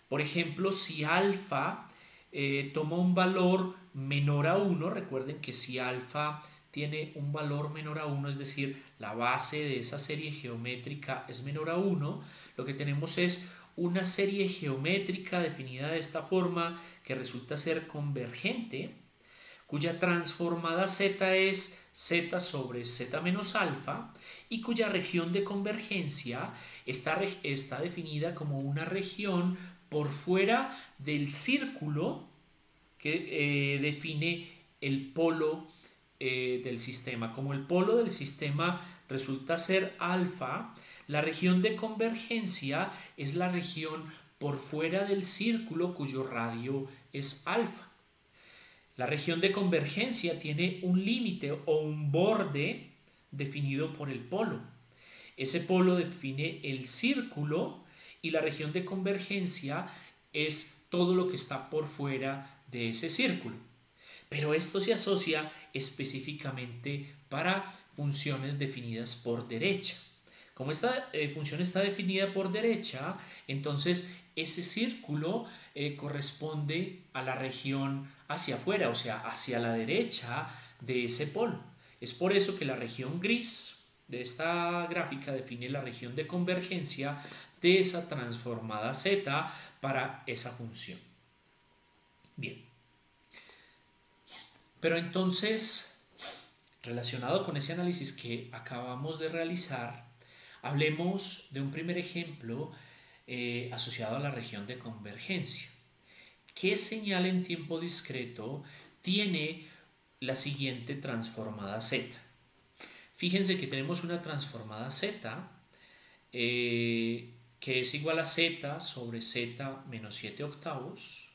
por ejemplo, si alfa toma un valor menor a 1, recuerden que si alfa tiene un valor menor a 1, es decir, la base de esa serie geométrica es menor a 1, lo que tenemos es una serie geométrica definida de esta forma que resulta ser convergente, cuya transformada z es z sobre z menos alfa y cuya región de convergencia está definida como una región por fuera del círculo que define el polo del sistema. Como el polo del sistema resulta ser alfa, la región de convergencia es la región por fuera del círculo cuyo radio es alfa. La región de convergencia tiene un límite o un borde definido por el polo. Ese polo define el círculo y la región de convergencia es todo lo que está por fuera de ese círculo. Pero esto se asocia específicamente para funciones definidas por derecha. Como esta función está definida por derecha, entonces ese círculo corresponde a la región hacia afuera, o sea, hacia la derecha de ese polo. Es por eso que la región gris de esta gráfica define la región de convergencia de esa transformada z para esa función. Bien. Pero entonces, relacionado con ese análisis que acabamos de realizar, hablemos de un primer ejemplo asociado a la región de convergencia. ¿Qué señal en tiempo discreto tiene la siguiente transformada z? Fíjense que tenemos una transformada z que es igual a z sobre z menos 7 octavos,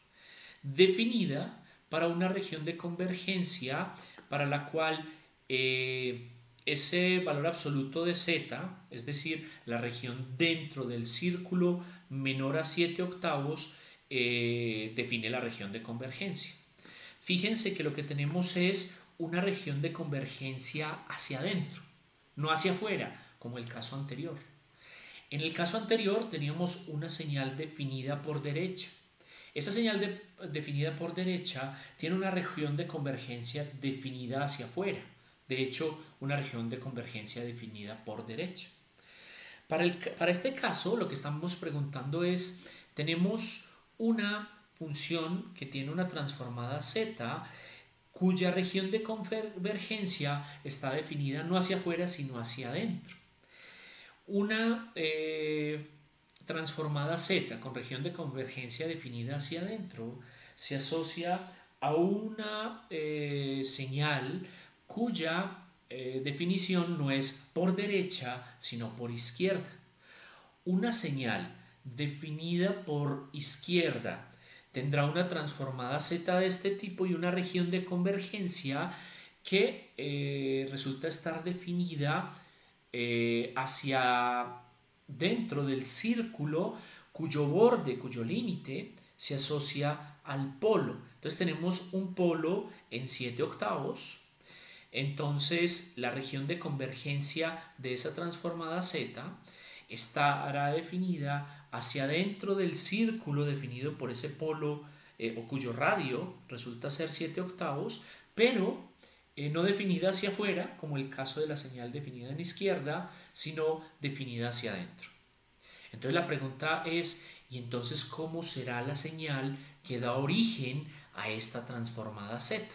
definida para una región de convergencia para la cual ese valor absoluto de z, es decir, la región dentro del círculo menor a 7 octavos, define la región de convergencia. Fíjense que lo que tenemos es una región de convergencia hacia adentro, no hacia afuera, como el caso anterior. En el caso anterior teníamos una señal definida por derecha. Esa señal definida por derecha tiene una región de convergencia definida hacia afuera. De hecho, una región de convergencia definida por derecha. Para este caso, lo que estamos preguntando es, tenemos una función que tiene una transformada z cuya región de convergencia está definida no hacia afuera, sino hacia adentro. Una transformada z con región de convergencia definida hacia adentro se asocia a una señal cuya definición no es por derecha sino por izquierda. Una señal definida por izquierda tendrá una transformada z de este tipo y una región de convergencia que resulta estar definida hacia dentro del círculo cuyo borde, cuyo límite se asocia al polo. Entonces tenemos un polo en 7 octavos. Entonces la región de convergencia de esa transformada z estará definida hacia adentro del círculo definido por ese polo o cuyo radio resulta ser 7 octavos, pero no definida hacia afuera, como el caso de la señal definida en izquierda, sino definida hacia adentro. Entonces la pregunta es, ¿y entonces cómo será la señal que da origen a esta transformada z.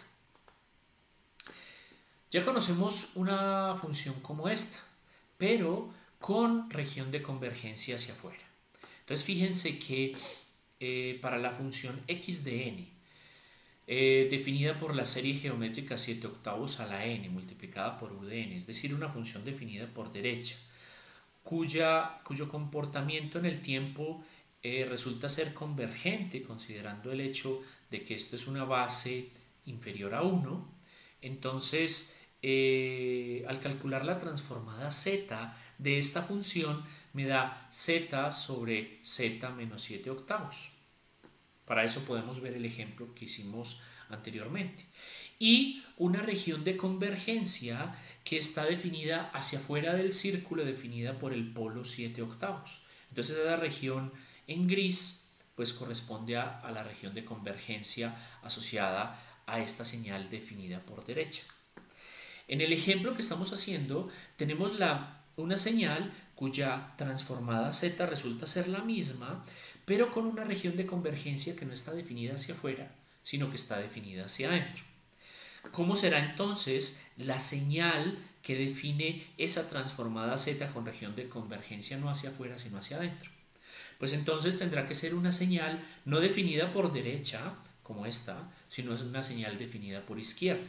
Ya conocemos una función como esta, pero con región de convergencia hacia afuera. Entonces fíjense que para la función x de n, definida por la serie geométrica 7/8 a la n multiplicada por u de n, es decir, una función definida por derecha, cuyo comportamiento en el tiempo resulta ser convergente, considerando el hecho de que esto es una base inferior a 1, entonces al calcular la transformada z de esta función me da z sobre z menos 7/8. Para eso podemos ver el ejemplo que hicimos anteriormente. Y una región de convergencia que está definida hacia afuera del círculo, definida por el polo 7/8. Entonces esa región en gris pues corresponde a la región de convergencia asociada a esta señal definida por derecha. En el ejemplo que estamos haciendo tenemos una señal cuya transformada z resulta ser la misma, pero con una región de convergencia que no está definida hacia afuera, sino que está definida hacia adentro. ¿Cómo será entonces la señal que define esa transformada z con región de convergencia no hacia afuera, sino hacia adentro? Pues entonces tendrá que ser una señal no definida por derecha, como esta, sino es una señal definida por izquierda.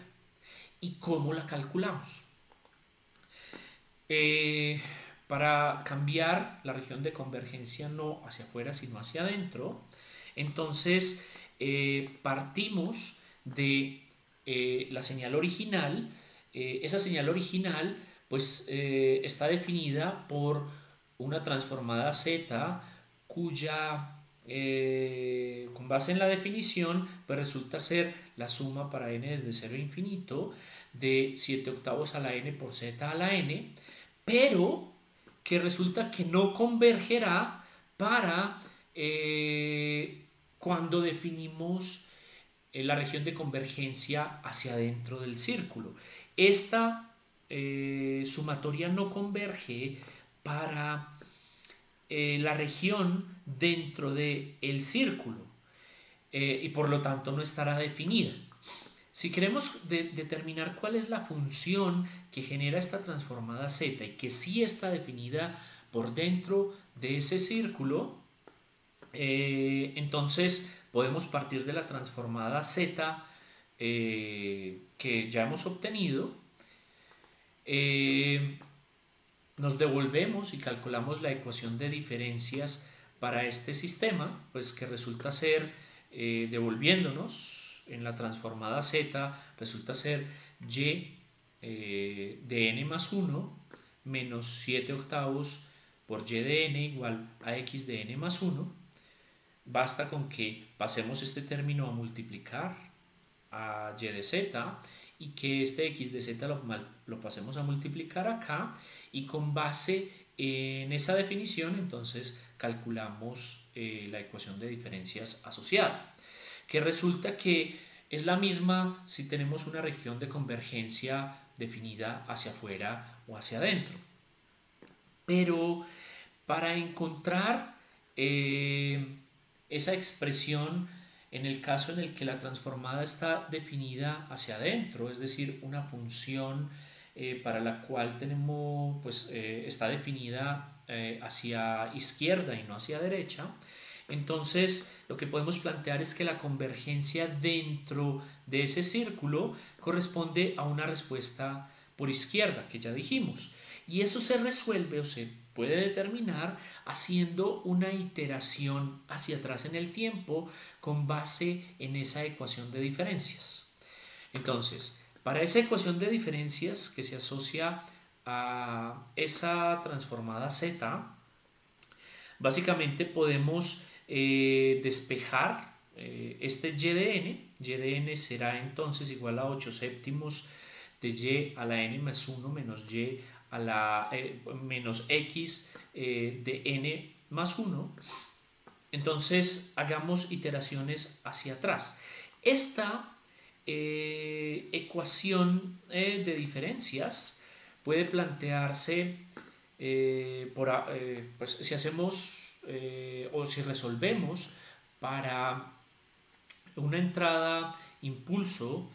¿Y cómo la calculamos? Para cambiar la región de convergencia no hacia afuera sino hacia adentro, entonces partimos de la señal original. Esa señal original pues está definida por una transformada z cuya con base en la definición pues resulta ser la suma para n desde 0 a infinito de 7/8 a la n por z a la n, pero que resulta que no convergerá para cuando definimos la región de convergencia hacia adentro del círculo. Esta sumatoria no converge para la región dentro del círculo y por lo tanto no estará definida. Si queremos determinar cuál es la función que genera esta transformada z y que sí está definida por dentro de ese círculo, entonces podemos partir de la transformada z que ya hemos obtenido, nos devolvemos y calculamos la ecuación de diferencias para este sistema, pues que resulta ser, devolviéndonos en la transformada z, resulta ser y de n más 1 menos 7/8 por y de n igual a x de n más 1. Basta con que pasemos este término a multiplicar a y de z y que este x de z lo pasemos a multiplicar acá, y con base en esa definición entonces calculamos la ecuación de diferencias asociada, que resulta que es la misma si tenemos una región de convergencia definida hacia afuera o hacia adentro. Pero para encontrar esa expresión en el caso en el que la transformada está definida hacia adentro, es decir, una función para la cual tenemos, pues, está definida hacia izquierda y no hacia derecha, entonces lo que podemos plantear es que la convergencia dentro de ese círculo corresponde a una respuesta por izquierda, que ya dijimos, y eso se resuelve o se puede determinar haciendo una iteración hacia atrás en el tiempo con base en esa ecuación de diferencias. Entonces, para esa ecuación de diferencias que se asocia a esa transformada z, básicamente podemos despejar este y de n. Y de n será entonces igual a 8/7 de y a la n más 1 menos y a la menos x de n más 1. Entonces hagamos iteraciones hacia atrás. Esta ecuación de diferencias puede plantearse pues si hacemos o si resolvemos para una entrada impulso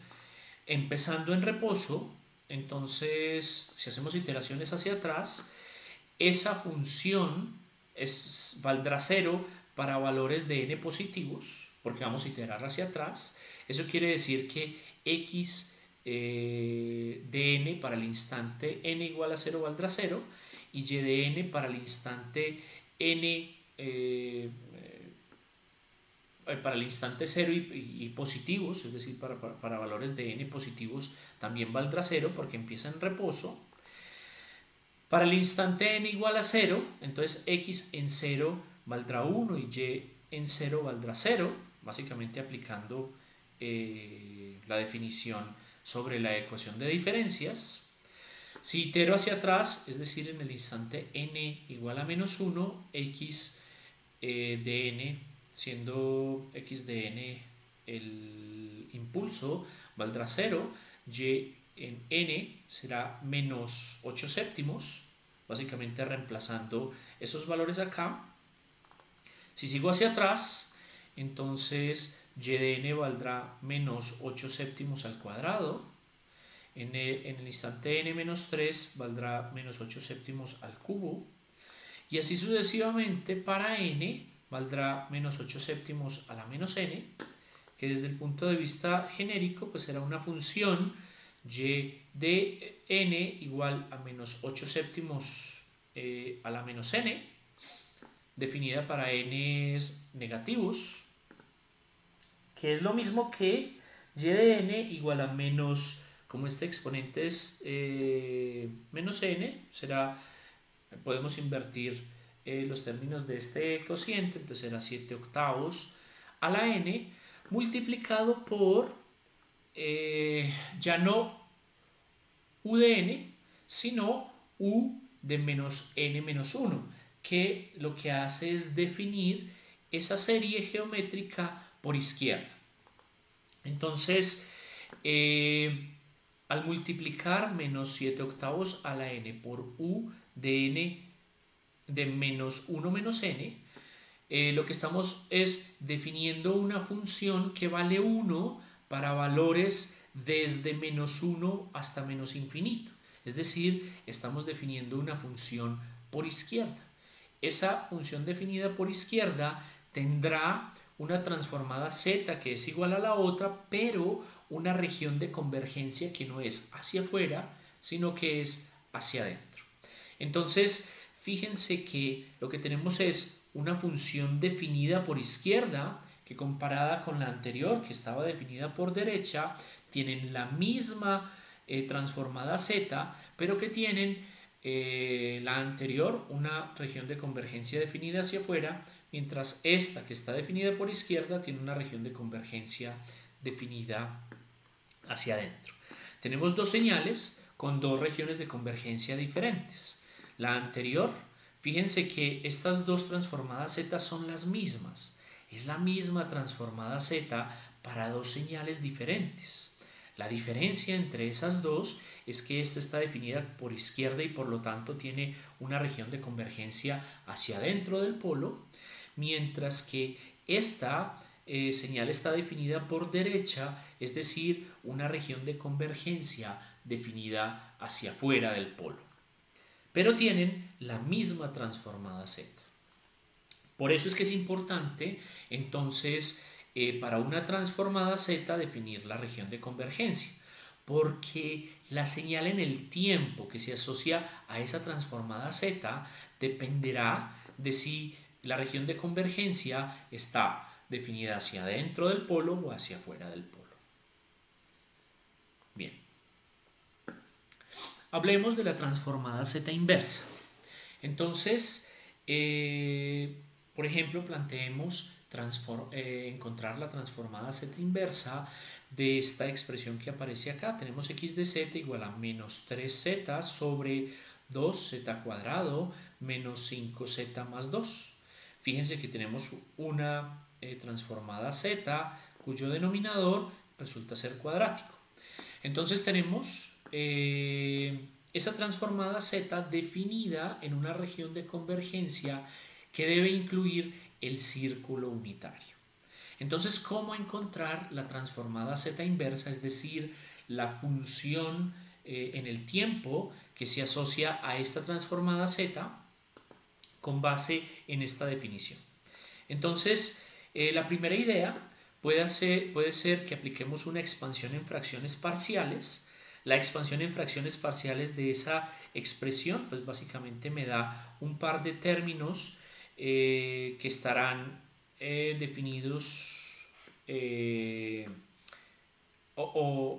empezando en reposo. Entonces, si hacemos iteraciones hacia atrás, esa función valdrá 0 para valores de n positivos, porque vamos a iterar hacia atrás. Eso quiere decir que x de n para el instante n igual a 0 valdrá 0, y y de n para el instante n para el instante 0 y positivos, es decir, para valores de n positivos también valdrá 0 porque empieza en reposo. Para el instante n igual a 0, entonces x en 0 valdrá 1 y y en 0 valdrá 0, básicamente aplicando la definición sobre la ecuación de diferencias. Si itero hacia atrás, es decir, en el instante n igual a menos 1, x de n, siendo x de n el impulso, valdrá 0, y en n será menos 8 séptimos, básicamente reemplazando esos valores acá. Si sigo hacia atrás, entonces y de n valdrá menos 8 séptimos al cuadrado. En el instante n menos 3 valdrá menos 8 séptimos al cubo. Y así sucesivamente para n valdrá menos 8 séptimos a la menos n, que desde el punto de vista genérico pues será una función y de n igual a menos 8 séptimos a la menos n, definida para n negativos, que es lo mismo que y de n igual a menos, como este exponente es menos n, podemos invertir los términos de este cociente, entonces será 7 octavos a la n multiplicado por ya no u de n, sino u de menos n menos 1, que lo que hace es definir esa serie geométrica por izquierda. Entonces, al multiplicar menos 7 octavos a la n por u de n de menos 1 menos n, lo que estamos es definiendo una función que vale 1 para valores desde menos 1 hasta menos infinito. Es decir, estamos definiendo una función por izquierda. Esa función definida por izquierda tendrá una transformada z que es igual a la otra, pero una región de convergencia que no es hacia afuera, sino que es hacia adentro. Entonces, fíjense que lo que tenemos es una función definida por izquierda que, comparada con la anterior que estaba definida por derecha, tienen la misma transformada z, pero que tienen la anterior una región de convergencia definida hacia afuera, mientras esta que está definida por izquierda tiene una región de convergencia definida hacia adentro. Tenemos dos señales con dos regiones de convergencia diferentes. La anterior, fíjense que estas dos transformadas z son las mismas. Es la misma transformada z para dos señales diferentes. La diferencia entre esas dos es que esta está definida por izquierda y por lo tanto tiene una región de convergencia hacia adentro del polo, mientras que esta señal está definida por derecha, es decir, una región de convergencia definida hacia afuera del polo. Pero tienen la misma transformada z. Por eso es que es importante, entonces, para una transformada z definir la región de convergencia, porque la señal en el tiempo que se asocia a esa transformada z dependerá de si la región de convergencia está definida hacia adentro del polo o hacia afuera del polo. Bien. Hablemos de la transformada z inversa. Entonces, por ejemplo, planteemos encontrar la transformada z inversa de esta expresión que aparece acá. Tenemos x de z igual a menos 3z sobre 2z cuadrado menos 5z más 2. Fíjense que tenemos una transformada z cuyo denominador resulta ser cuadrático. Entonces tenemos esa transformada z definida en una región de convergencia que debe incluir el círculo unitario. Entonces, ¿cómo encontrar la transformada z inversa? Es decir, la función en el tiempo que se asocia a esta transformada z con base en esta definición. Entonces, la primera idea puede ser que apliquemos una expansión en fracciones parciales. La expansión en fracciones parciales de esa expresión, pues básicamente me da un par de términos que estarán definidos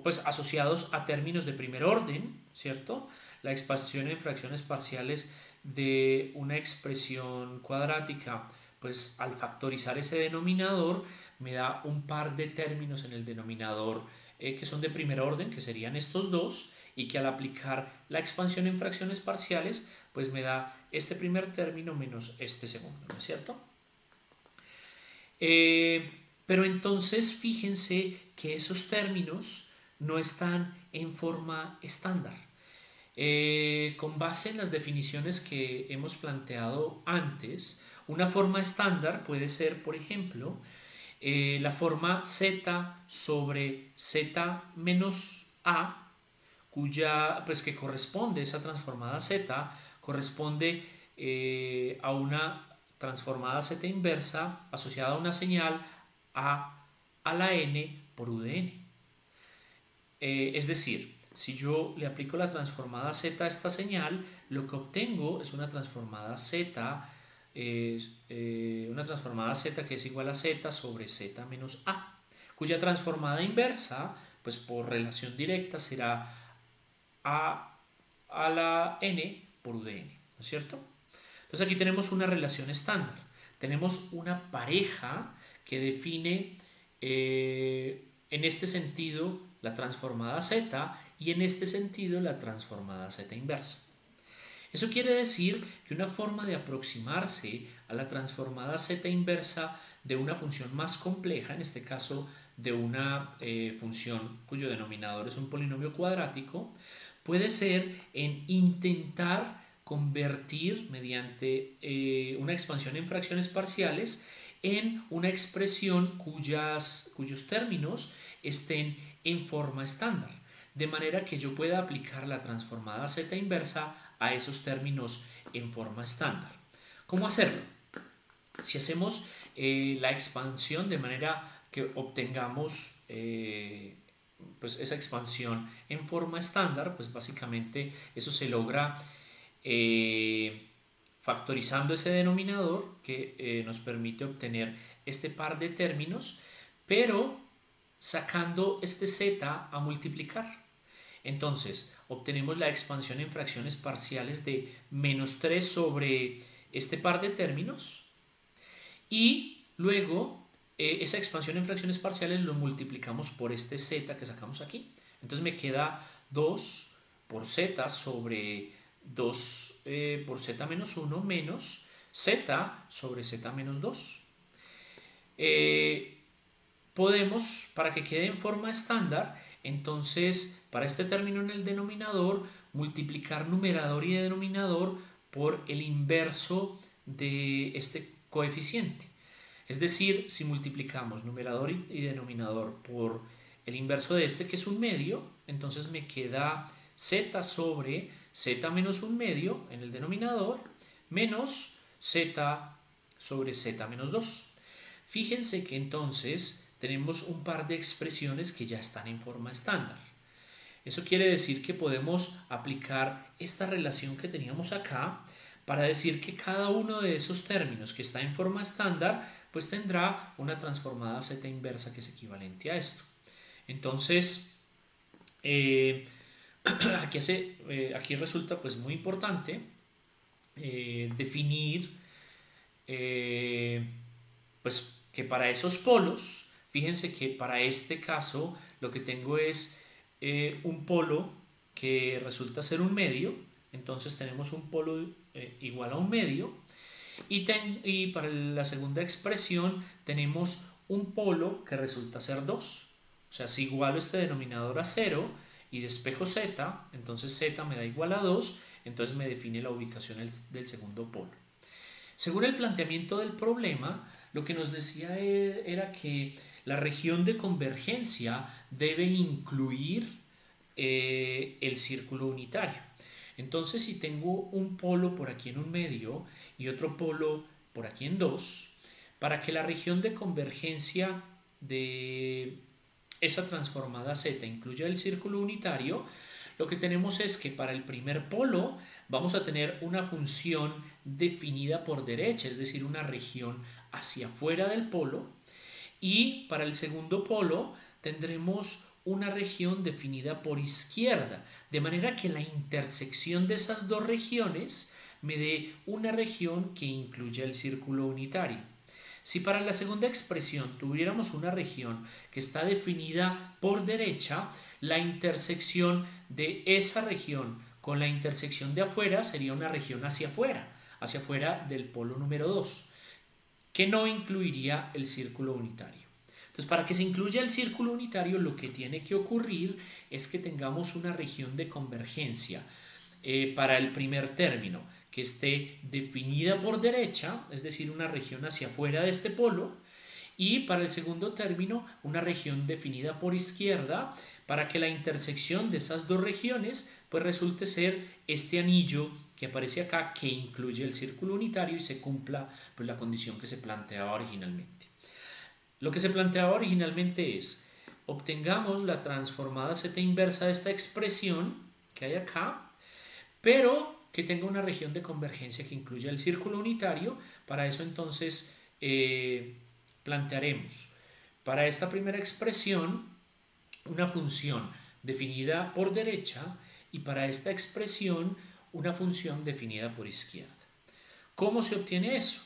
pues asociados a términos de primer orden, ¿cierto? La expansión en fracciones parciales de una expresión cuadrática, pues al factorizar ese denominador me da un par de términos en el denominador que son de primer orden, que serían estos dos, y que al aplicar la expansión en fracciones parciales, pues me da este primer término menos este segundo, ¿no es cierto? Pero entonces fíjense que esos términos no están en forma estándar. Con base en las definiciones que hemos planteado antes, una forma estándar puede ser, por ejemplo, la forma z sobre z menos a, cuya, pues que corresponde, esa transformada z, corresponde a una transformada z inversa asociada a una señal a la n por u de n. Es decir, si yo le aplico la transformada z a esta señal, lo que obtengo es una transformada z que es igual a z sobre z menos a, cuya transformada inversa, pues por relación directa, será a la n por u de n, ¿no es cierto? Entonces aquí tenemos una relación estándar. Tenemos una pareja que define en este sentido la transformada z y en este sentido la transformada z inversa. Eso quiere decir que una forma de aproximarse a la transformada z inversa de una función más compleja, en este caso de una función cuyo denominador es un polinomio cuadrático, puede ser en intentar convertir mediante una expansión en fracciones parciales en una expresión cuyos términos estén en forma estándar, de manera que yo pueda aplicar la transformada z inversa a esos términos en forma estándar. ¿Cómo hacerlo? Si hacemos la expansión de manera que obtengamos pues esa expansión en forma estándar, pues básicamente eso se logra factorizando ese denominador que nos permite obtener este par de términos, pero sacando este z a multiplicar. Entonces, obtenemos la expansión en fracciones parciales de menos 3 sobre este par de términos y luego esa expansión en fracciones parciales lo multiplicamos por este z que sacamos aquí. Entonces me queda 2 por z sobre 2 por z menos 1 menos z sobre z menos 2. Podemos, para que quede en forma estándar, entonces para este término en el denominador, multiplicar numerador y denominador por el inverso de este coeficiente. Es decir, si multiplicamos numerador y denominador por el inverso de este, que es un medio, entonces me queda z sobre z menos un medio en el denominador menos z sobre z menos 2. Fíjense que entonces tenemos un par de expresiones que ya están en forma estándar. Eso quiere decir que podemos aplicar esta relación que teníamos acá para decir que cada uno de esos términos que está en forma estándar pues tendrá una transformada z inversa que es equivalente a esto. Entonces, aquí resulta pues muy importante definir pues que para esos polos, fíjense que para este caso lo que tengo es un polo que resulta ser un medio, entonces tenemos un polo igual a un medio, y para la segunda expresión tenemos un polo que resulta ser 2. O sea, si igualo este denominador a 0 y despejo z, entonces z me da igual a 2, entonces me define la ubicación del segundo polo. Según el planteamiento del problema, lo que nos decía era que la región de convergencia debe incluir el círculo unitario. Entonces, si tengo un polo por aquí en un medio y otro polo por aquí en dos, para que la región de convergencia de esa transformada Z incluya el círculo unitario, lo que tenemos es que para el primer polo vamos a tener una función definida por derecha, es decir, una región hacia afuera del polo, y para el segundo polo tendremos una región definida por izquierda, de manera que la intersección de esas dos regiones me dé una región que incluya el círculo unitario. Si para la segunda expresión tuviéramos una región que está definida por derecha, la intersección de esa región con la intersección de afuera sería una región hacia afuera del polo número 2, que no incluiría el círculo unitario. Entonces, para que se incluya el círculo unitario, lo que tiene que ocurrir es que tengamos una región de convergencia para el primer término, que esté definida por derecha, es decir, una región hacia afuera de este polo, y para el segundo término, una región definida por izquierda, para que la intersección de esas dos regiones pues resulte ser este anillo que aparece acá, que incluye el círculo unitario y se cumpla pues la condición que se planteaba originalmente. Lo que se planteaba originalmente es, obtengamos la transformada Z inversa de esta expresión que hay acá, pero que tenga una región de convergencia que incluya el círculo unitario. Para eso entonces plantearemos para esta primera expresión una función definida por derecha y para esta expresión una función definida por izquierda. ¿Cómo se obtiene eso?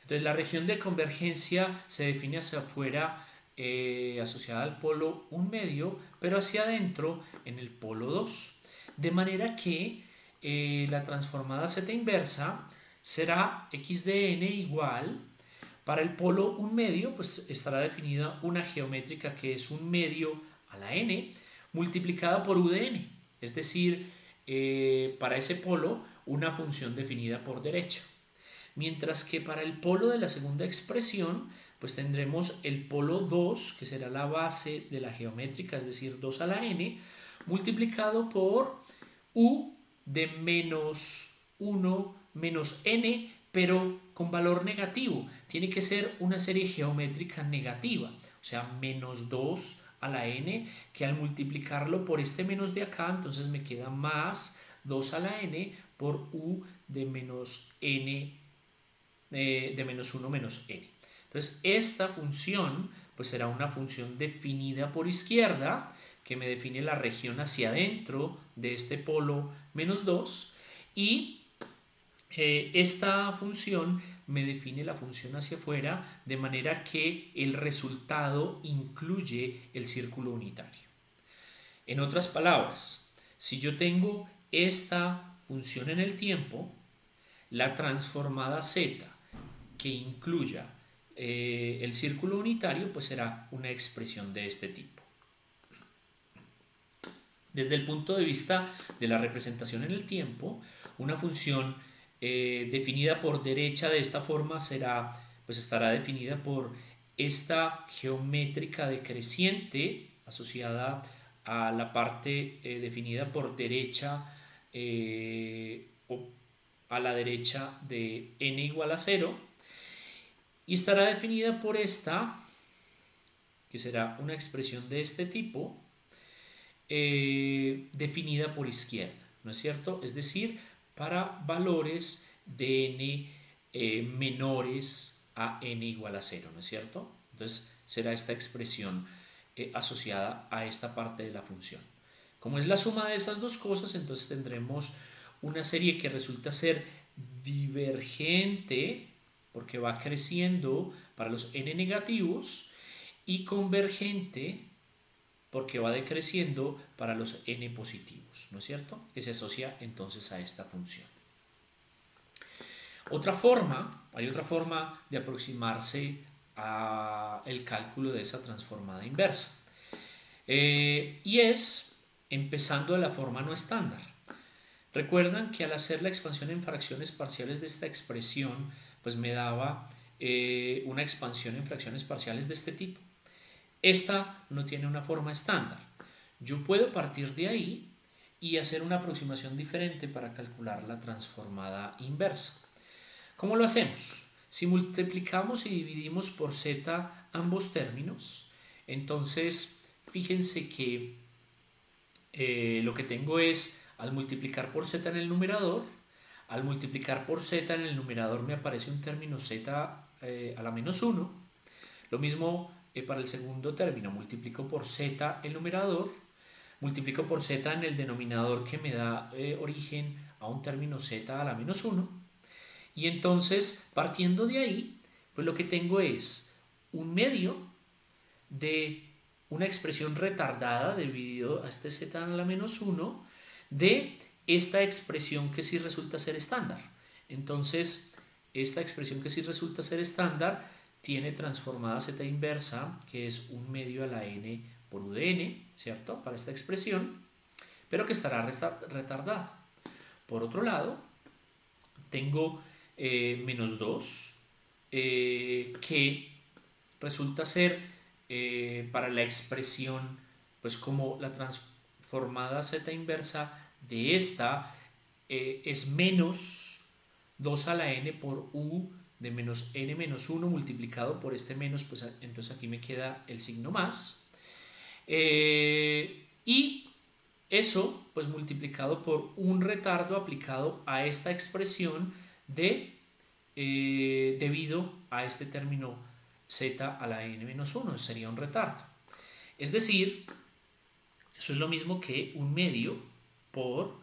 Entonces la región de convergencia se define hacia afuera asociada al polo 1 medio, pero hacia adentro en el polo 2. De manera que la transformada Z inversa será x de n igual, para el polo 1 medio, pues estará definida una geométrica que es 1 medio a la n multiplicada por u de n, es decir, para ese polo una función definida por derecha. Mientras que para el polo de la segunda expresión, pues tendremos el polo 2, que será la base de la geométrica, es decir, 2 a la n, multiplicado por u de menos 1 menos n, pero con valor negativo. Tiene que ser una serie geométrica negativa, o sea, menos 2 a la n, que al multiplicarlo por este menos de acá, entonces me queda más 2 a la n por u de menos n, de menos 1 menos n. Entonces, esta función pues será una función definida por izquierda, que me define la región hacia adentro de este polo menos 2, y esta función me define la función hacia afuera, de manera que el resultado incluye el círculo unitario. En otras palabras, si yo tengo esta función en el tiempo, la transformada z que incluya el círculo unitario, pues será una expresión de este tipo. Desde el punto de vista de la representación en el tiempo, una función definida por derecha de esta forma estará definida por esta geométrica decreciente asociada a la parte definida por derecha o a la derecha de n igual a 0, y estará definida por esta, que será una expresión de este tipo, definida por izquierda, ¿no es cierto? Es decir, para valores de n menores a n igual a 0, ¿no es cierto? Entonces será esta expresión asociada a esta parte de la función. Como es la suma de esas dos cosas, entonces tendremos una serie que resulta ser divergente, porque va creciendo para los n negativos, y convergente, porque va decreciendo para los n positivos, ¿no es cierto? Que se asocia entonces a esta función. Hay otra forma de aproximarse al cálculo de esa transformada inversa. Y es empezando de la forma no estándar. Recuerdan que al hacer la expansión en fracciones parciales de esta expresión, pues me daba una expansión en fracciones parciales de este tipo. Esta no tiene una forma estándar. Yo puedo partir de ahí y hacer una aproximación diferente para calcular la transformada inversa. ¿Cómo lo hacemos? Si multiplicamos y dividimos por z ambos términos, entonces fíjense que lo que tengo es, al multiplicar por z en el numerador, al multiplicar por z en el numerador me aparece un término z a la menos 1. Lo mismo para el segundo término, multiplico por z el numerador, multiplico por z en el denominador que me da origen a un término z a la menos 1. Y entonces, partiendo de ahí, pues lo que tengo es un medio de una expresión retardada debido a este z a la menos 1 de esta expresión que sí resulta ser estándar. Entonces, esta expresión que sí resulta ser estándar tiene transformada z inversa, que es un medio a la n por u de n, ¿cierto? Para esta expresión, pero que estará retardada. Por otro lado, tengo menos 2, que resulta ser para la expresión, pues como la transformada z inversa de esta es menos 2 a la n por u de menos n menos 1 multiplicado por este menos, pues entonces aquí me queda el signo más. Y eso pues multiplicado por un retardo aplicado a esta expresión debido a este término z a la n menos 1, sería un retardo. Es decir, eso es lo mismo que un medio por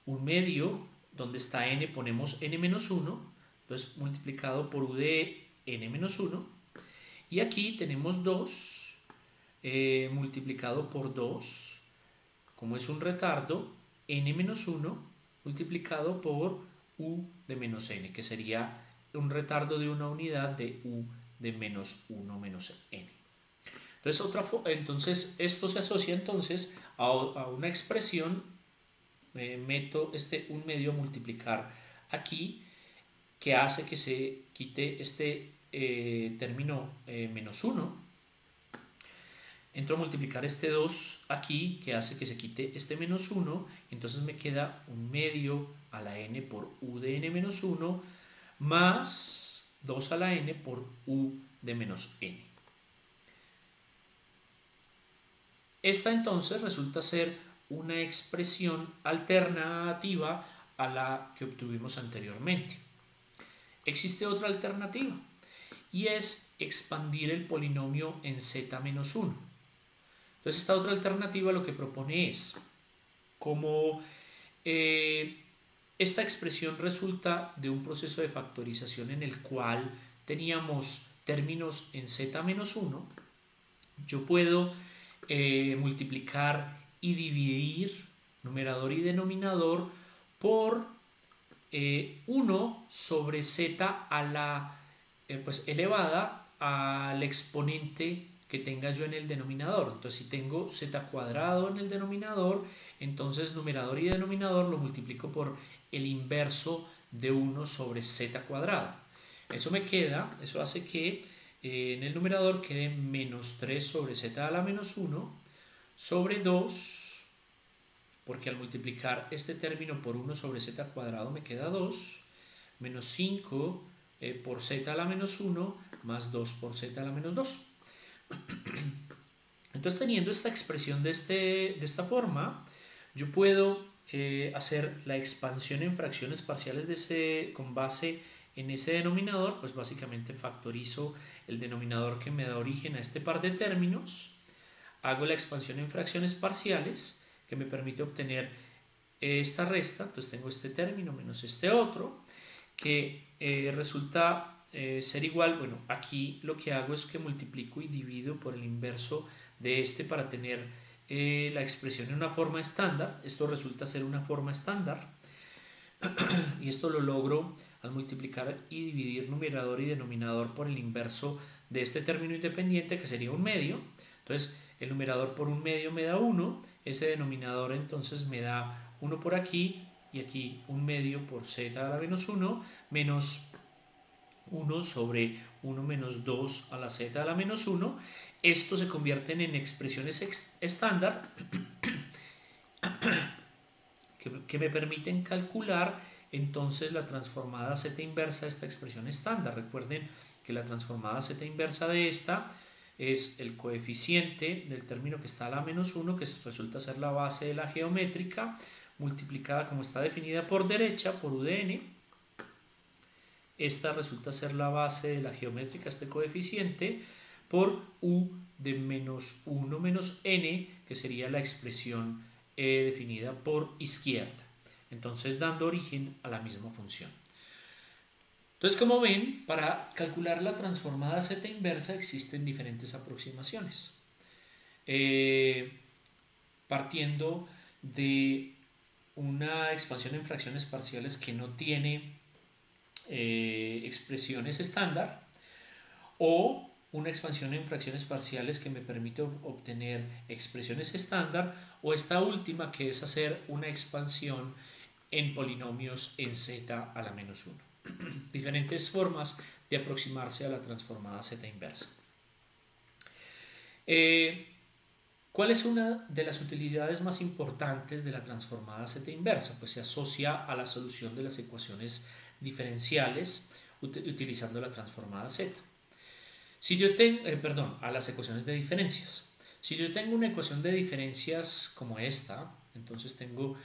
un medio donde está n, ponemos n menos 1, entonces multiplicado por u de n menos 1, y aquí tenemos 2 multiplicado por 2, como es un retardo, n menos 1 multiplicado por u de menos n, que sería un retardo de una unidad de u de menos 1 menos n. Entonces esto se asocia entonces a una expresión, meto un medio a multiplicar aquí, que hace que se quite este término menos 1. Entro a multiplicar este 2 aquí, que hace que se quite este menos 1, entonces me queda un medio a la n por u de n menos 1 más 2 a la n por u de menos n. Esta entonces resulta ser una expresión alternativa a la que obtuvimos anteriormente. Existe otra alternativa y es expandir el polinomio en z menos 1. Entonces esta otra alternativa lo que propone es, como esta expresión resulta de un proceso de factorización en el cual teníamos términos en z menos 1, yo puedo multiplicar y dividir numerador y denominador por 1 sobre z a la pues elevada al exponente que tenga yo en el denominador. Entonces si tengo z cuadrado en el denominador, entonces numerador y denominador lo multiplico por el inverso de 1 sobre z cuadrado. Eso hace que en el numerador quede menos 3 sobre z a la menos 1 sobre 2, porque al multiplicar este término por 1 sobre z cuadrado me queda 2, menos 5 por z a la menos 1 más 2 por z a la menos 2. Entonces, teniendo esta expresión de esta forma, yo puedo hacer la expansión en fracciones parciales con base en ese denominador, pues básicamente factorizo el denominador que me da origen a este par de términos, hago la expansión en fracciones parciales que me permite obtener esta resta, entonces tengo este término menos este otro, que resulta ser igual, bueno, aquí lo que hago es que multiplico y divido por el inverso de este para tener la expresión en una forma estándar. Esto resulta ser una forma estándar y esto lo logro al multiplicar y dividir numerador y denominador por el inverso de este término independiente, que sería un medio. Entonces el numerador por un medio me da 1, ese denominador entonces me da 1 por aquí y aquí un medio por z a la menos 1 menos 1 sobre 1 menos 2 a la z a la menos 1. Estos se convierten en expresiones estándar que me permiten calcular entonces la transformada z inversa de esta expresión estándar. Recuerden que la transformada z inversa de esta es el coeficiente del término que está a la menos 1, que resulta ser la base de la geométrica, multiplicada como está definida por derecha por u de n. Esta resulta ser la base de la geométrica, este coeficiente, por u de menos 1 menos n, que sería la expresión definida por izquierda. Entonces dando origen a la misma función. Entonces, como ven, para calcular la transformada z inversa existen diferentes aproximaciones. Partiendo de una expansión en fracciones parciales que no tiene expresiones estándar, o una expansión en fracciones parciales que me permite obtener expresiones estándar, o esta última, que es hacer una expansión en polinomios en z a la menos 1. Diferentes formas de aproximarse a la transformada z inversa. ¿Cuál es una de las utilidades más importantes de la transformada z inversa? Pues se asocia a la solución de las ecuaciones diferenciales utilizando la transformada z. Si yo tengo, a las ecuaciones de diferencias. Si yo tengo una ecuación de diferencias como esta, entonces tengo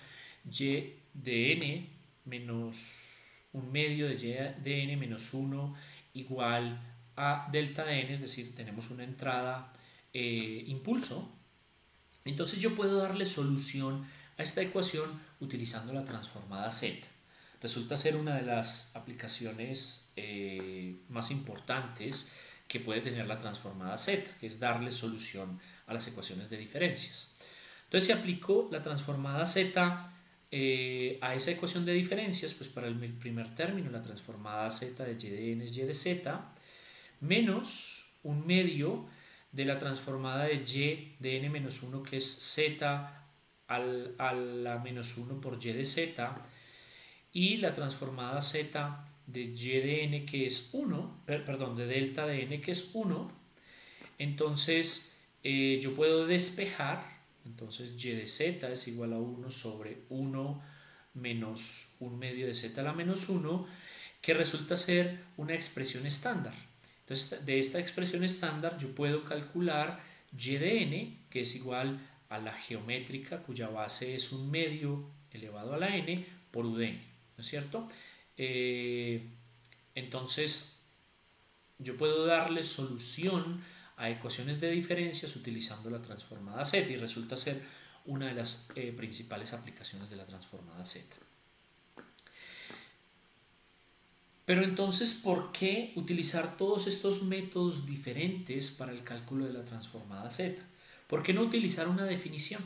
y de n menos un medio de y de n menos 1 igual a delta de n, es decir, tenemos una entrada impulso. Entonces yo puedo darle solución a esta ecuación utilizando la transformada z. Resulta ser una de las aplicaciones más importantes que puede tener la transformada z, que es darle solución a las ecuaciones de diferencias. Entonces, si aplico la transformada z a esa ecuación de diferencias, pues para el primer término la transformada z de y de n es y de z, menos un medio de la transformada de y de n menos 1, que es z a la menos 1 por y de z, y la transformada z de y de n, que es 1, de delta de n, que es 1. Entonces yo puedo despejar. Entonces y de z es igual a 1 sobre 1 menos 1 medio de z a la menos 1, que resulta ser una expresión estándar. Entonces, de esta expresión estándar yo puedo calcular y de n, que es igual a la geométrica, cuya base es un medio elevado a la n por u de n, ¿no es cierto? Entonces yo puedo darle solución a ecuaciones de diferencias utilizando la transformada z, y resulta ser una de las principales aplicaciones de la transformada z. Pero entonces, ¿por qué utilizar todos estos métodos diferentes para el cálculo de la transformada z? ¿Por qué no utilizar una definición?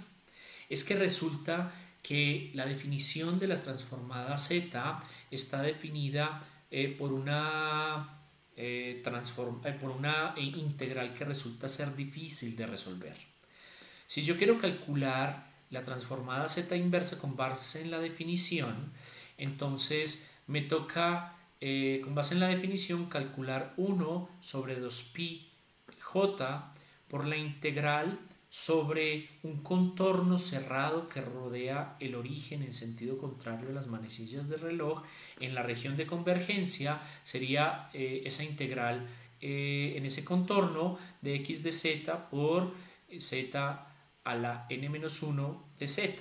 Es que resulta que la definición de la transformada z está definida por una integral que resulta ser difícil de resolver. Si yo quiero calcular la transformada z inversa con base en la definición, entonces me toca, con base en la definición, calcular 1 sobre 2pi j por la integral sobre un contorno cerrado que rodea el origen en sentido contrario a las manecillas del reloj. En la región de convergencia sería esa integral en ese contorno de x de z por z a la n-1 de z.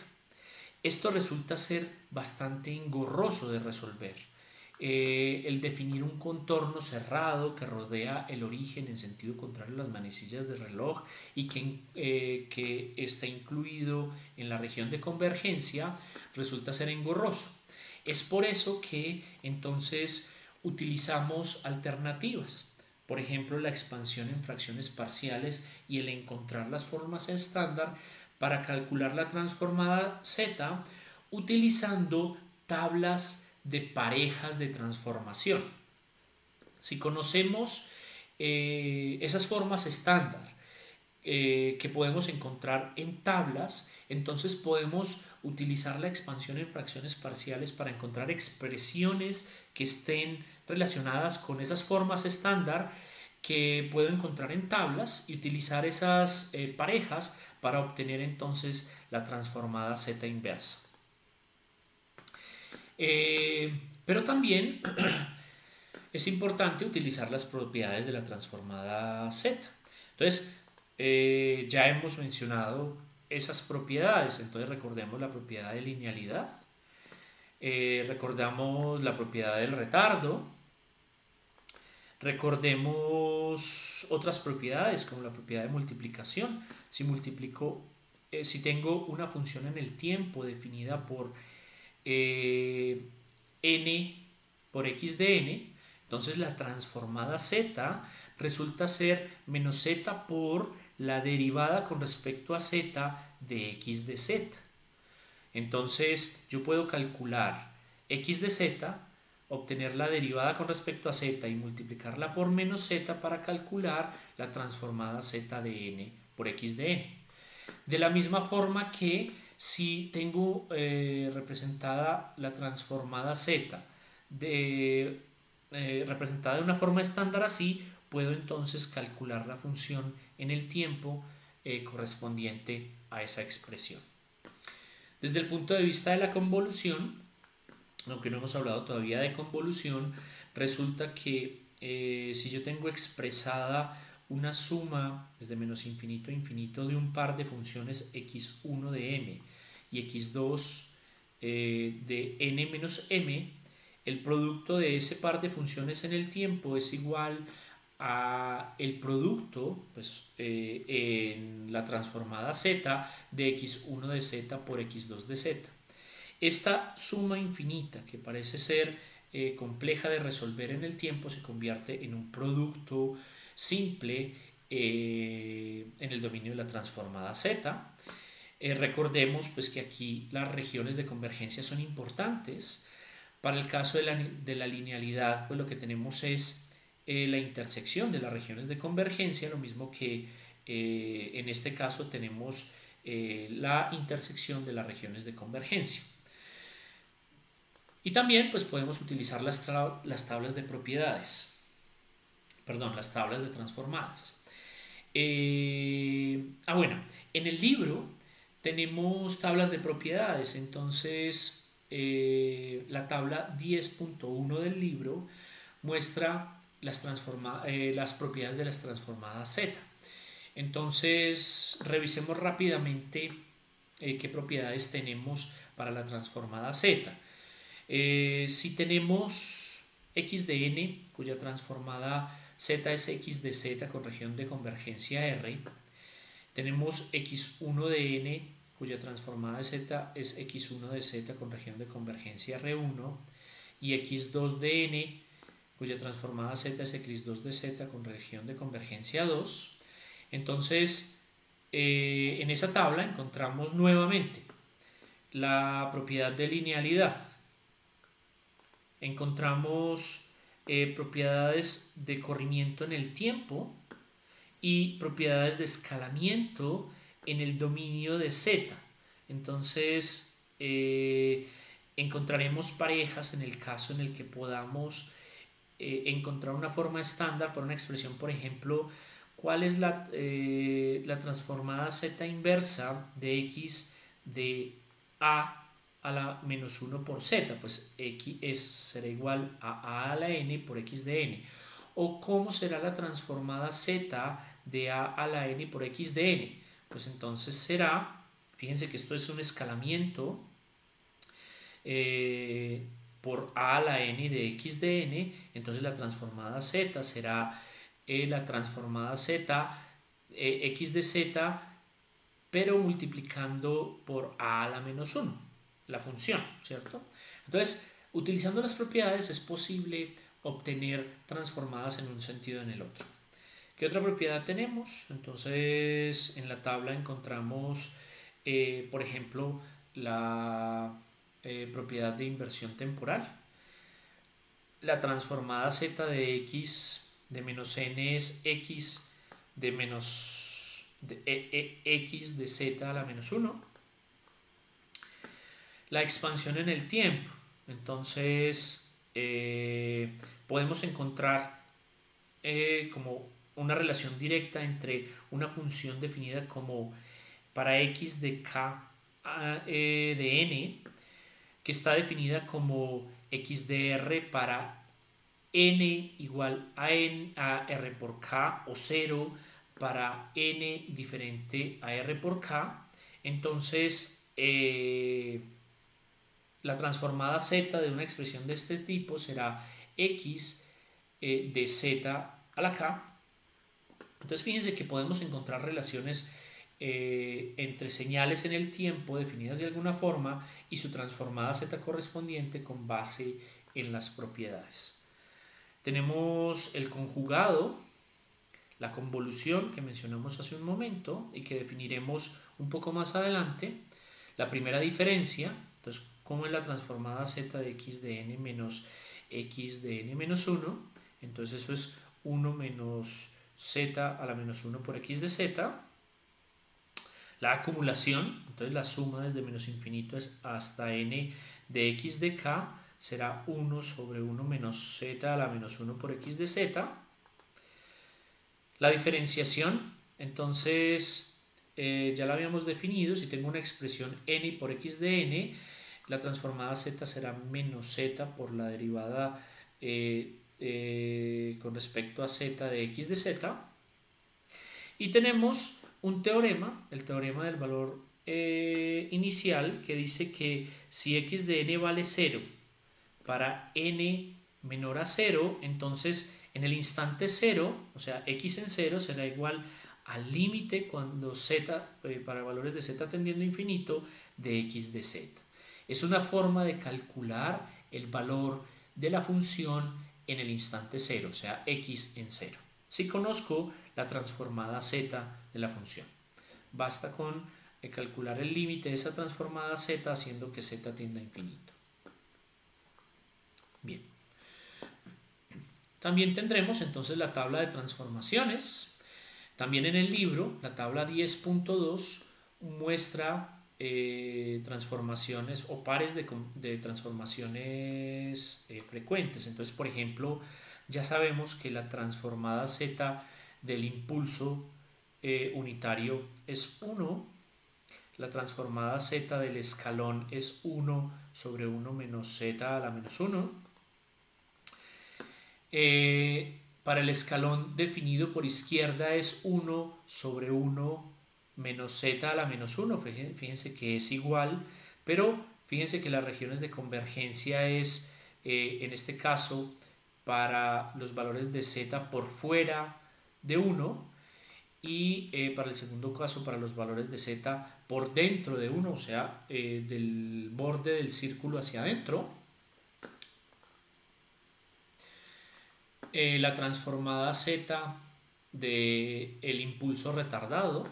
Esto resulta ser bastante engorroso de resolver. El definir un contorno cerrado que rodea el origen en sentido contrario a las manecillas del reloj y que está incluido en la región de convergencia resulta ser engorroso. Es por eso que entonces utilizamos alternativas. Por ejemplo, la expansión en fracciones parciales y el encontrar las formas estándar para calcular la transformada z utilizando tablas de parejas de transformación. Si conocemos esas formas estándar que podemos encontrar en tablas, entonces podemos utilizar la expansión en fracciones parciales para encontrar expresiones que estén relacionadas con esas formas estándar que puedo encontrar en tablas y utilizar esas parejas para obtener entonces la transformada z inversa. Pero también es importante utilizar las propiedades de la transformada z. Entonces, ya hemos mencionado esas propiedades, entonces recordemos la propiedad de linealidad, recordamos la propiedad del retardo, recordemos otras propiedades como la propiedad de multiplicación. Si tengo una función en el tiempo definida por n por x de n, entonces la transformada z resulta ser menos z por la derivada con respecto a z de x de z. Entonces yo puedo calcular x de z, obtener la derivada con respecto a z y multiplicarla por menos z para calcular la transformada z de n por x de n. De la misma forma que si tengo representada la transformada z representada de una forma estándar así, puedo entonces calcular la función en el tiempo correspondiente a esa expresión. Desde el punto de vista de la convolución, aunque no hemos hablado todavía de convolución, resulta que si yo tengo expresada una suma desde menos infinito a infinito de un par de funciones x1 de m y x2 de n menos m, el producto de ese par de funciones en el tiempo es igual a el producto en la transformada z de x1 de z por x2 de z. Esta suma infinita, que parece ser compleja de resolver en el tiempo, se convierte en un producto simple en el dominio de la transformada z. Recordemos pues, que aquí las regiones de convergencia son importantes. Para el caso de la linealidad, pues lo que tenemos es la intersección de las regiones de convergencia, lo mismo que en este caso tenemos la intersección de las regiones de convergencia. Y también pues podemos utilizar las tablas de propiedades, perdón, las tablas de transformadas. Bueno, en el libro tenemos tablas de propiedades, entonces la tabla 10.1 del libro muestra las propiedades de las transformadas z. Entonces revisemos rápidamente qué propiedades tenemos para la transformada z. Si tenemos x de n, cuya transformada z es x de z con región de convergencia R, tenemos x1 de n, cuya transformada de z es x1 de z con región de convergencia R1, y x2 de n, cuya transformada z es x2 de z con región de convergencia 2. Entonces, en esa tabla encontramos nuevamente la propiedad de linealidad. Encontramos propiedades de corrimiento en el tiempo y propiedades de escalamiento en el dominio de z. Entonces encontraremos parejas en el caso en el que podamos encontrar una forma estándar para una expresión, por ejemplo, ¿cuál es la transformada z inversa de x de a la menos 1 por z? Pues x será igual a la n por x de n. ¿O cómo será la transformada z de a la n por x de n? Pues entonces será, fíjense que esto es un escalamiento por a la n de x de n, entonces la transformada z será la transformada z x de z, pero multiplicando por a la menos 1, la función, ¿cierto? Entonces, utilizando las propiedades es posible obtener transformadas en un sentido o en el otro. ¿Qué otra propiedad tenemos? Entonces, en la tabla encontramos, por ejemplo, la propiedad de inversión temporal. La transformada z de x de menos n es x de menos x de z a la menos 1. La expansión en el tiempo. Entonces, podemos encontrar como una relación directa entre una función definida como para x de k de n, que está definida como x de r para n igual a r por k, o 0 para n diferente a r por k. Entonces la transformada z de una expresión de este tipo será x de z a la k. Entonces fíjense que podemos encontrar relaciones entre señales en el tiempo definidas de alguna forma y su transformada z correspondiente con base en las propiedades. Tenemos el conjugado, la convolución que mencionamos hace un momento y que definiremos un poco más adelante. La primera diferencia, entonces, ¿cómo es la transformada z de x de n menos x de n menos 1? Entonces eso es 1 menos z a la menos 1 por x de z. La acumulación, entonces la suma desde menos infinito hasta n de x de k será 1 sobre 1 menos z a la menos 1 por x de z. La diferenciación, entonces ya la habíamos definido. Si tengo una expresión n por x de n, la transformada z será menos z por la derivada con respecto a z de x de z. Y tenemos un teorema, el teorema del valor inicial, que dice que si x de n vale 0 para n menor a 0, entonces en el instante 0, o sea x en 0 será igual al límite cuando z, para valores de z tendiendo a infinito, de x de z. Es una forma de calcular el valor de la función en el instante 0, o sea x en 0. Si conozco la transformada z de la función, basta con calcular el límite de esa transformada z haciendo que z tienda a infinito. Bien. También tendremos entonces la tabla de transformaciones. También en el libro, la tabla 10.2 muestra transformaciones o pares de transformaciones frecuentes. Entonces, por ejemplo, ya sabemos que la transformada z del impulso unitario es 1, la transformada z del escalón es 1 sobre 1 menos z a la menos 1. Para el escalón definido por izquierda es 1 sobre 1 menos z a la menos 1. Fíjense que es igual, pero fíjense que las regiones de convergencia es, en este caso, para los valores de z por fuera de 1, y para el segundo caso para los valores de z por dentro de 1, o sea, del borde del círculo hacia adentro. La transformada z del impulso retardado.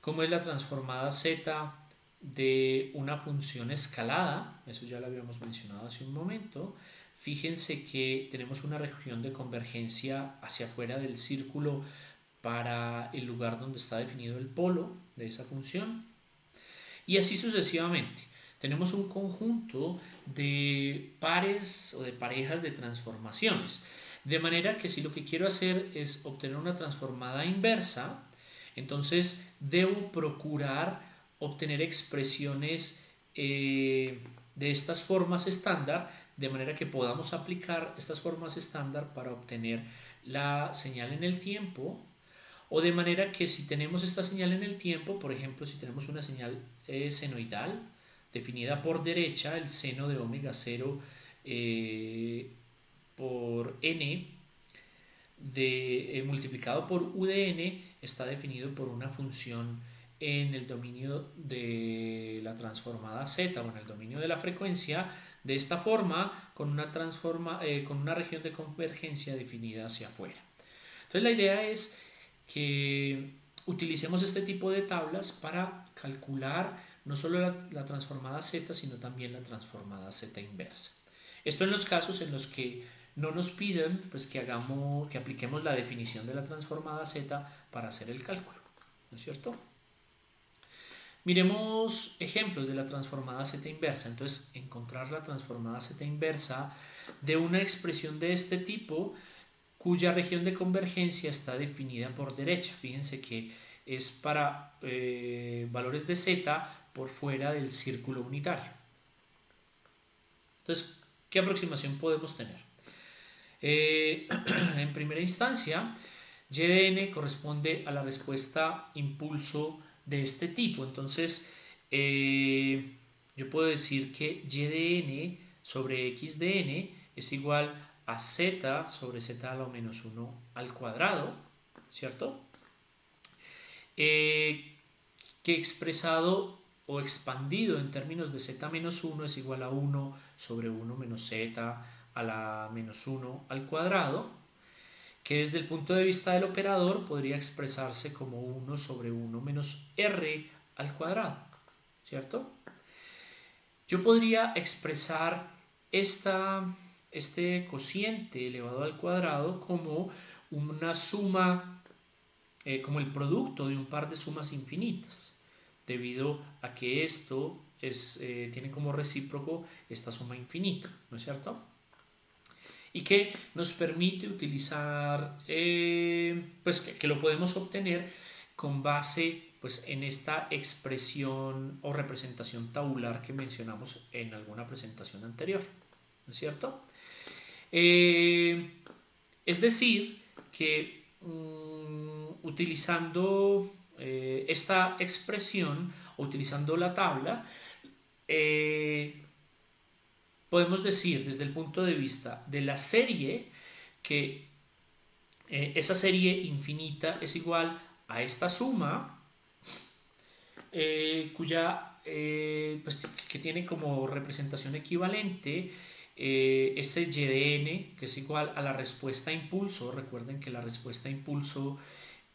¿Cómo es la transformada z de una función escalada? Eso ya lo habíamos mencionado hace un momento. Fíjense que tenemos una región de convergencia hacia afuera del círculo para el lugar donde está definido el polo de esa función. Y así sucesivamente. Tenemos un conjunto de pares o de parejas de transformaciones. De manera que si lo que quiero hacer es obtener una transformada inversa, entonces debo procurar obtener expresiones de estas formas estándar, de manera que podamos aplicar estas formas estándar para obtener la señal en el tiempo, o de manera que si tenemos esta señal en el tiempo, por ejemplo, si tenemos una señal senoidal definida por derecha, el seno de omega 0 por n multiplicado por u de n está definido por una función en el dominio de la transformada z, o en el dominio de la frecuencia, de esta forma, con una región de convergencia definida hacia afuera. Entonces la idea es que utilicemos este tipo de tablas para calcular no solo la transformada z, sino también la transformada z inversa. Esto en los casos en los que no nos piden pues, que apliquemos la definición de la transformada z para hacer el cálculo, ¿no es cierto? Miremos ejemplos de la transformada z inversa. Entonces, encontrar la transformada z inversa de una expresión de este tipo cuya región de convergencia está definida por derecha. Fíjense que es para valores de z por fuera del círculo unitario. Entonces, ¿qué aproximación podemos tener? En primera instancia, y de n corresponde a la respuesta impulso de este tipo. Entonces, yo puedo decir que y de n sobre x de n es igual a z sobre z a la menos 1 al cuadrado, ¿cierto? Que expresado o expandido en términos de z menos 1 es igual a 1 sobre 1 menos z a la menos 1 al cuadrado, que desde el punto de vista del operador podría expresarse como 1 sobre 1 menos r al cuadrado, ¿cierto? Yo podría expresar este cociente elevado al cuadrado como una suma, como el producto de un par de sumas infinitas, debido a que esto tiene como recíproco esta suma infinita, ¿no es cierto? Y que nos permite utilizar, pues que lo podemos obtener con base pues, en esta expresión o representación tabular que mencionamos en alguna presentación anterior, ¿no es cierto? Es decir, que utilizando esta expresión, o utilizando la tabla, podemos decir desde el punto de vista de la serie que esa serie infinita es igual a esta suma pues, que tiene como representación equivalente este y de n, que es igual a la respuesta a impulso. Recuerden que la respuesta a impulso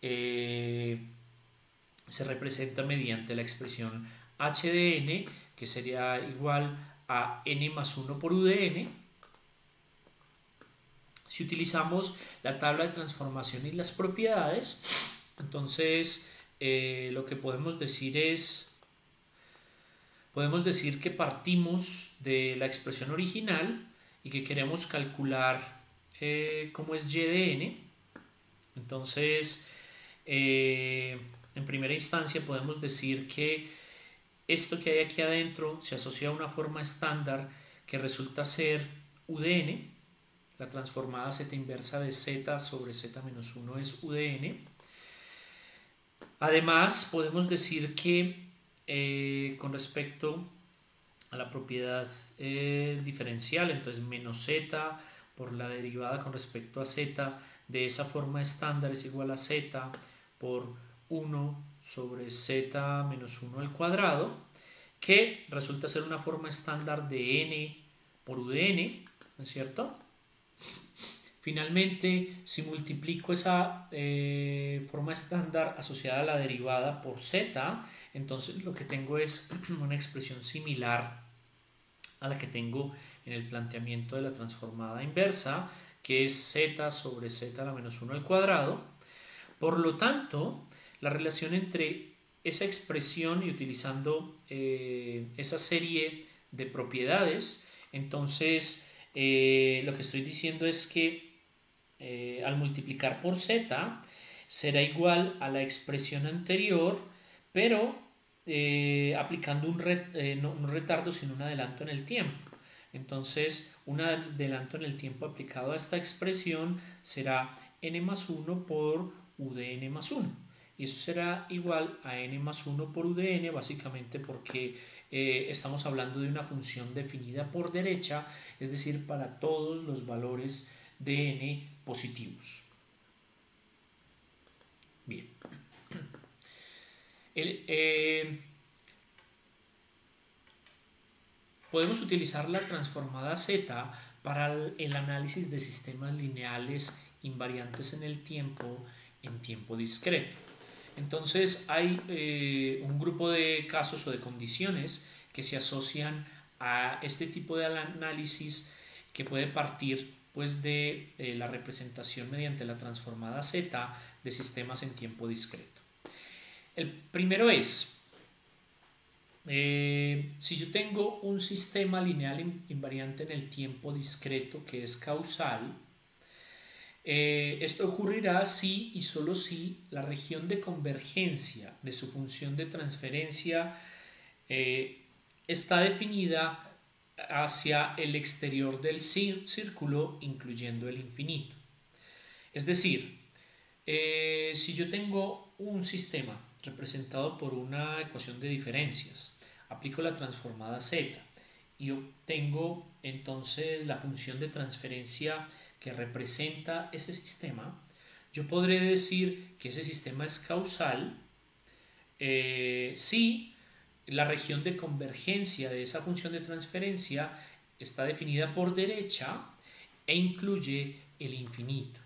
se representa mediante la expresión h de n, que sería igual a n más 1 por u de n. Si utilizamos la tabla de transformación y las propiedades, entonces lo que podemos decir que partimos de la expresión original y que queremos calcular cómo es y de n. Entonces, en primera instancia podemos decir que esto que hay aquí adentro se asocia a una forma estándar que resulta ser u de n. La transformada z inversa de z sobre z menos 1 es u de n. Además, podemos decir que con respecto a la propiedad diferencial, entonces menos z por la derivada con respecto a z de esa forma estándar es igual a z por 1 sobre z menos 1 al cuadrado, que resulta ser una forma estándar de n por u de n, ¿no es cierto? Finalmente, si multiplico esa forma estándar asociada a la derivada por z, entonces lo que tengo es una expresión similar a la que tengo en el planteamiento de la transformada inversa, que es z sobre z a la menos 1 al cuadrado. Por lo tanto, la relación entre esa expresión y utilizando esa serie de propiedades, entonces lo que estoy diciendo es que al multiplicar por z será igual a la expresión anterior, pero aplicando no un retardo sino un adelanto en el tiempo. Entonces un adelanto en el tiempo aplicado a esta expresión será n más 1 por u de n más 1, y eso será igual a n más 1 por u de n, básicamente porque estamos hablando de una función definida por derecha, es decir, para todos los valores de n positivos. Bien. Podemos utilizar la transformada z para el análisis de sistemas lineales invariantes en el tiempo, en tiempo discreto. Entonces hay un grupo de casos o de condiciones que se asocian a este tipo de análisis, que puede partir pues de la representación mediante la transformada z de sistemas en tiempo discreto. El primero es Si yo tengo un sistema lineal invariante en el tiempo discreto que es causal, esto ocurrirá si y solo si la región de convergencia de su función de transferencia está definida hacia el exterior del círculo, incluyendo el infinito. Es decir, si yo tengo un sistema representado por una ecuación de diferencias, aplico la transformada z y obtengo entonces la función de transferencia que representa ese sistema, yo podré decir que ese sistema es causal si la región de convergencia de esa función de transferencia está definida por derecha e incluye el infinito.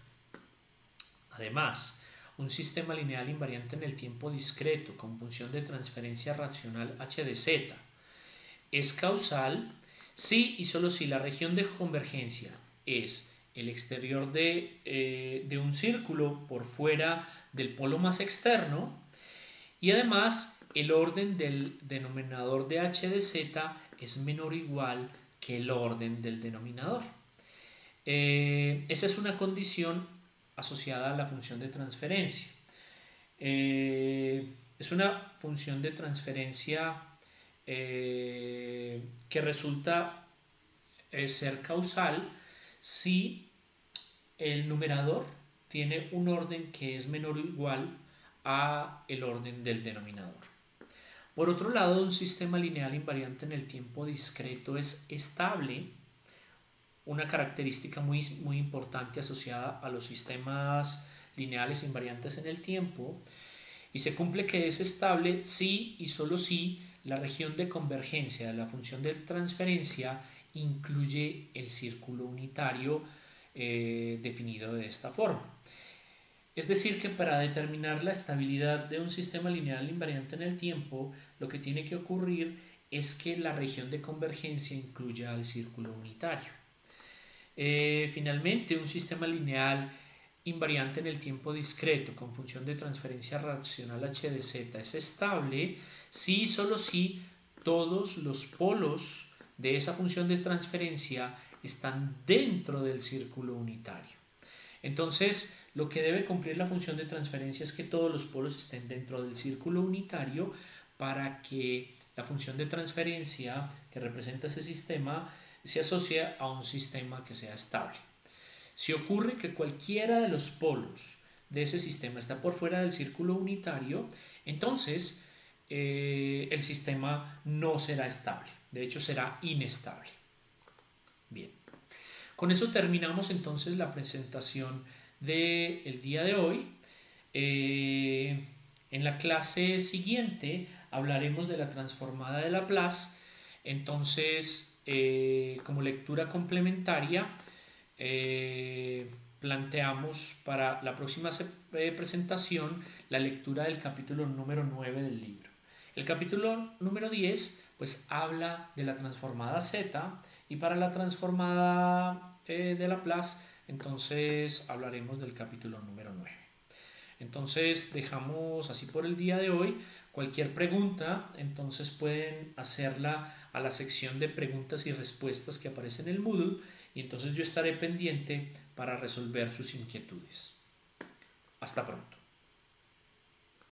Además, un sistema lineal invariante en el tiempo discreto con función de transferencia racional h de z es causal si y solo si la región de convergencia es el exterior de un círculo por fuera del polo más externo y además el orden del denominador de h de z es menor o igual que el orden del denominador. Esa es una condición asociada a la función de transferencia. Es una función de transferencia que resulta ser causal si el numerador tiene un orden que es menor o igual a el orden del denominador. Por otro lado, un sistema lineal invariante en el tiempo discreto es estable, una característica muy importante asociada a los sistemas lineales invariantes en el tiempo, y se cumple que es estable si y solo si la región de convergencia de la función de transferencia incluye el círculo unitario definido de esta forma. Es decir, que para determinar la estabilidad de un sistema lineal invariante en el tiempo, lo que tiene que ocurrir es que la región de convergencia incluya al círculo unitario. Finalmente, un sistema lineal invariante en el tiempo discreto con función de transferencia racional h de z es estable si y solo si todos los polos de esa función de transferencia están dentro del círculo unitario. Entonces, lo que debe cumplir la función de transferencia es que todos los polos estén dentro del círculo unitario para que la función de transferencia que representa ese sistema se asocie a un sistema que sea estable. Si ocurre que cualquiera de los polos de ese sistema está por fuera del círculo unitario, entonces el sistema no será estable, de hecho será inestable. Bien, con eso terminamos entonces la presentación del día de hoy. En la clase siguiente hablaremos de la transformada de Laplace. Entonces, como lectura complementaria, planteamos para la próxima presentación la lectura del capítulo número 9 del libro. El capítulo número 10 pues habla de la transformada z, y para la transformada de Laplace entonces hablaremos del capítulo número 9. Entonces dejamos así por el día de hoy. Cualquier pregunta entonces pueden hacerla a la sección de preguntas y respuestas que aparece en el Moodle, y entonces yo estaré pendiente para resolver sus inquietudes. Hasta pronto.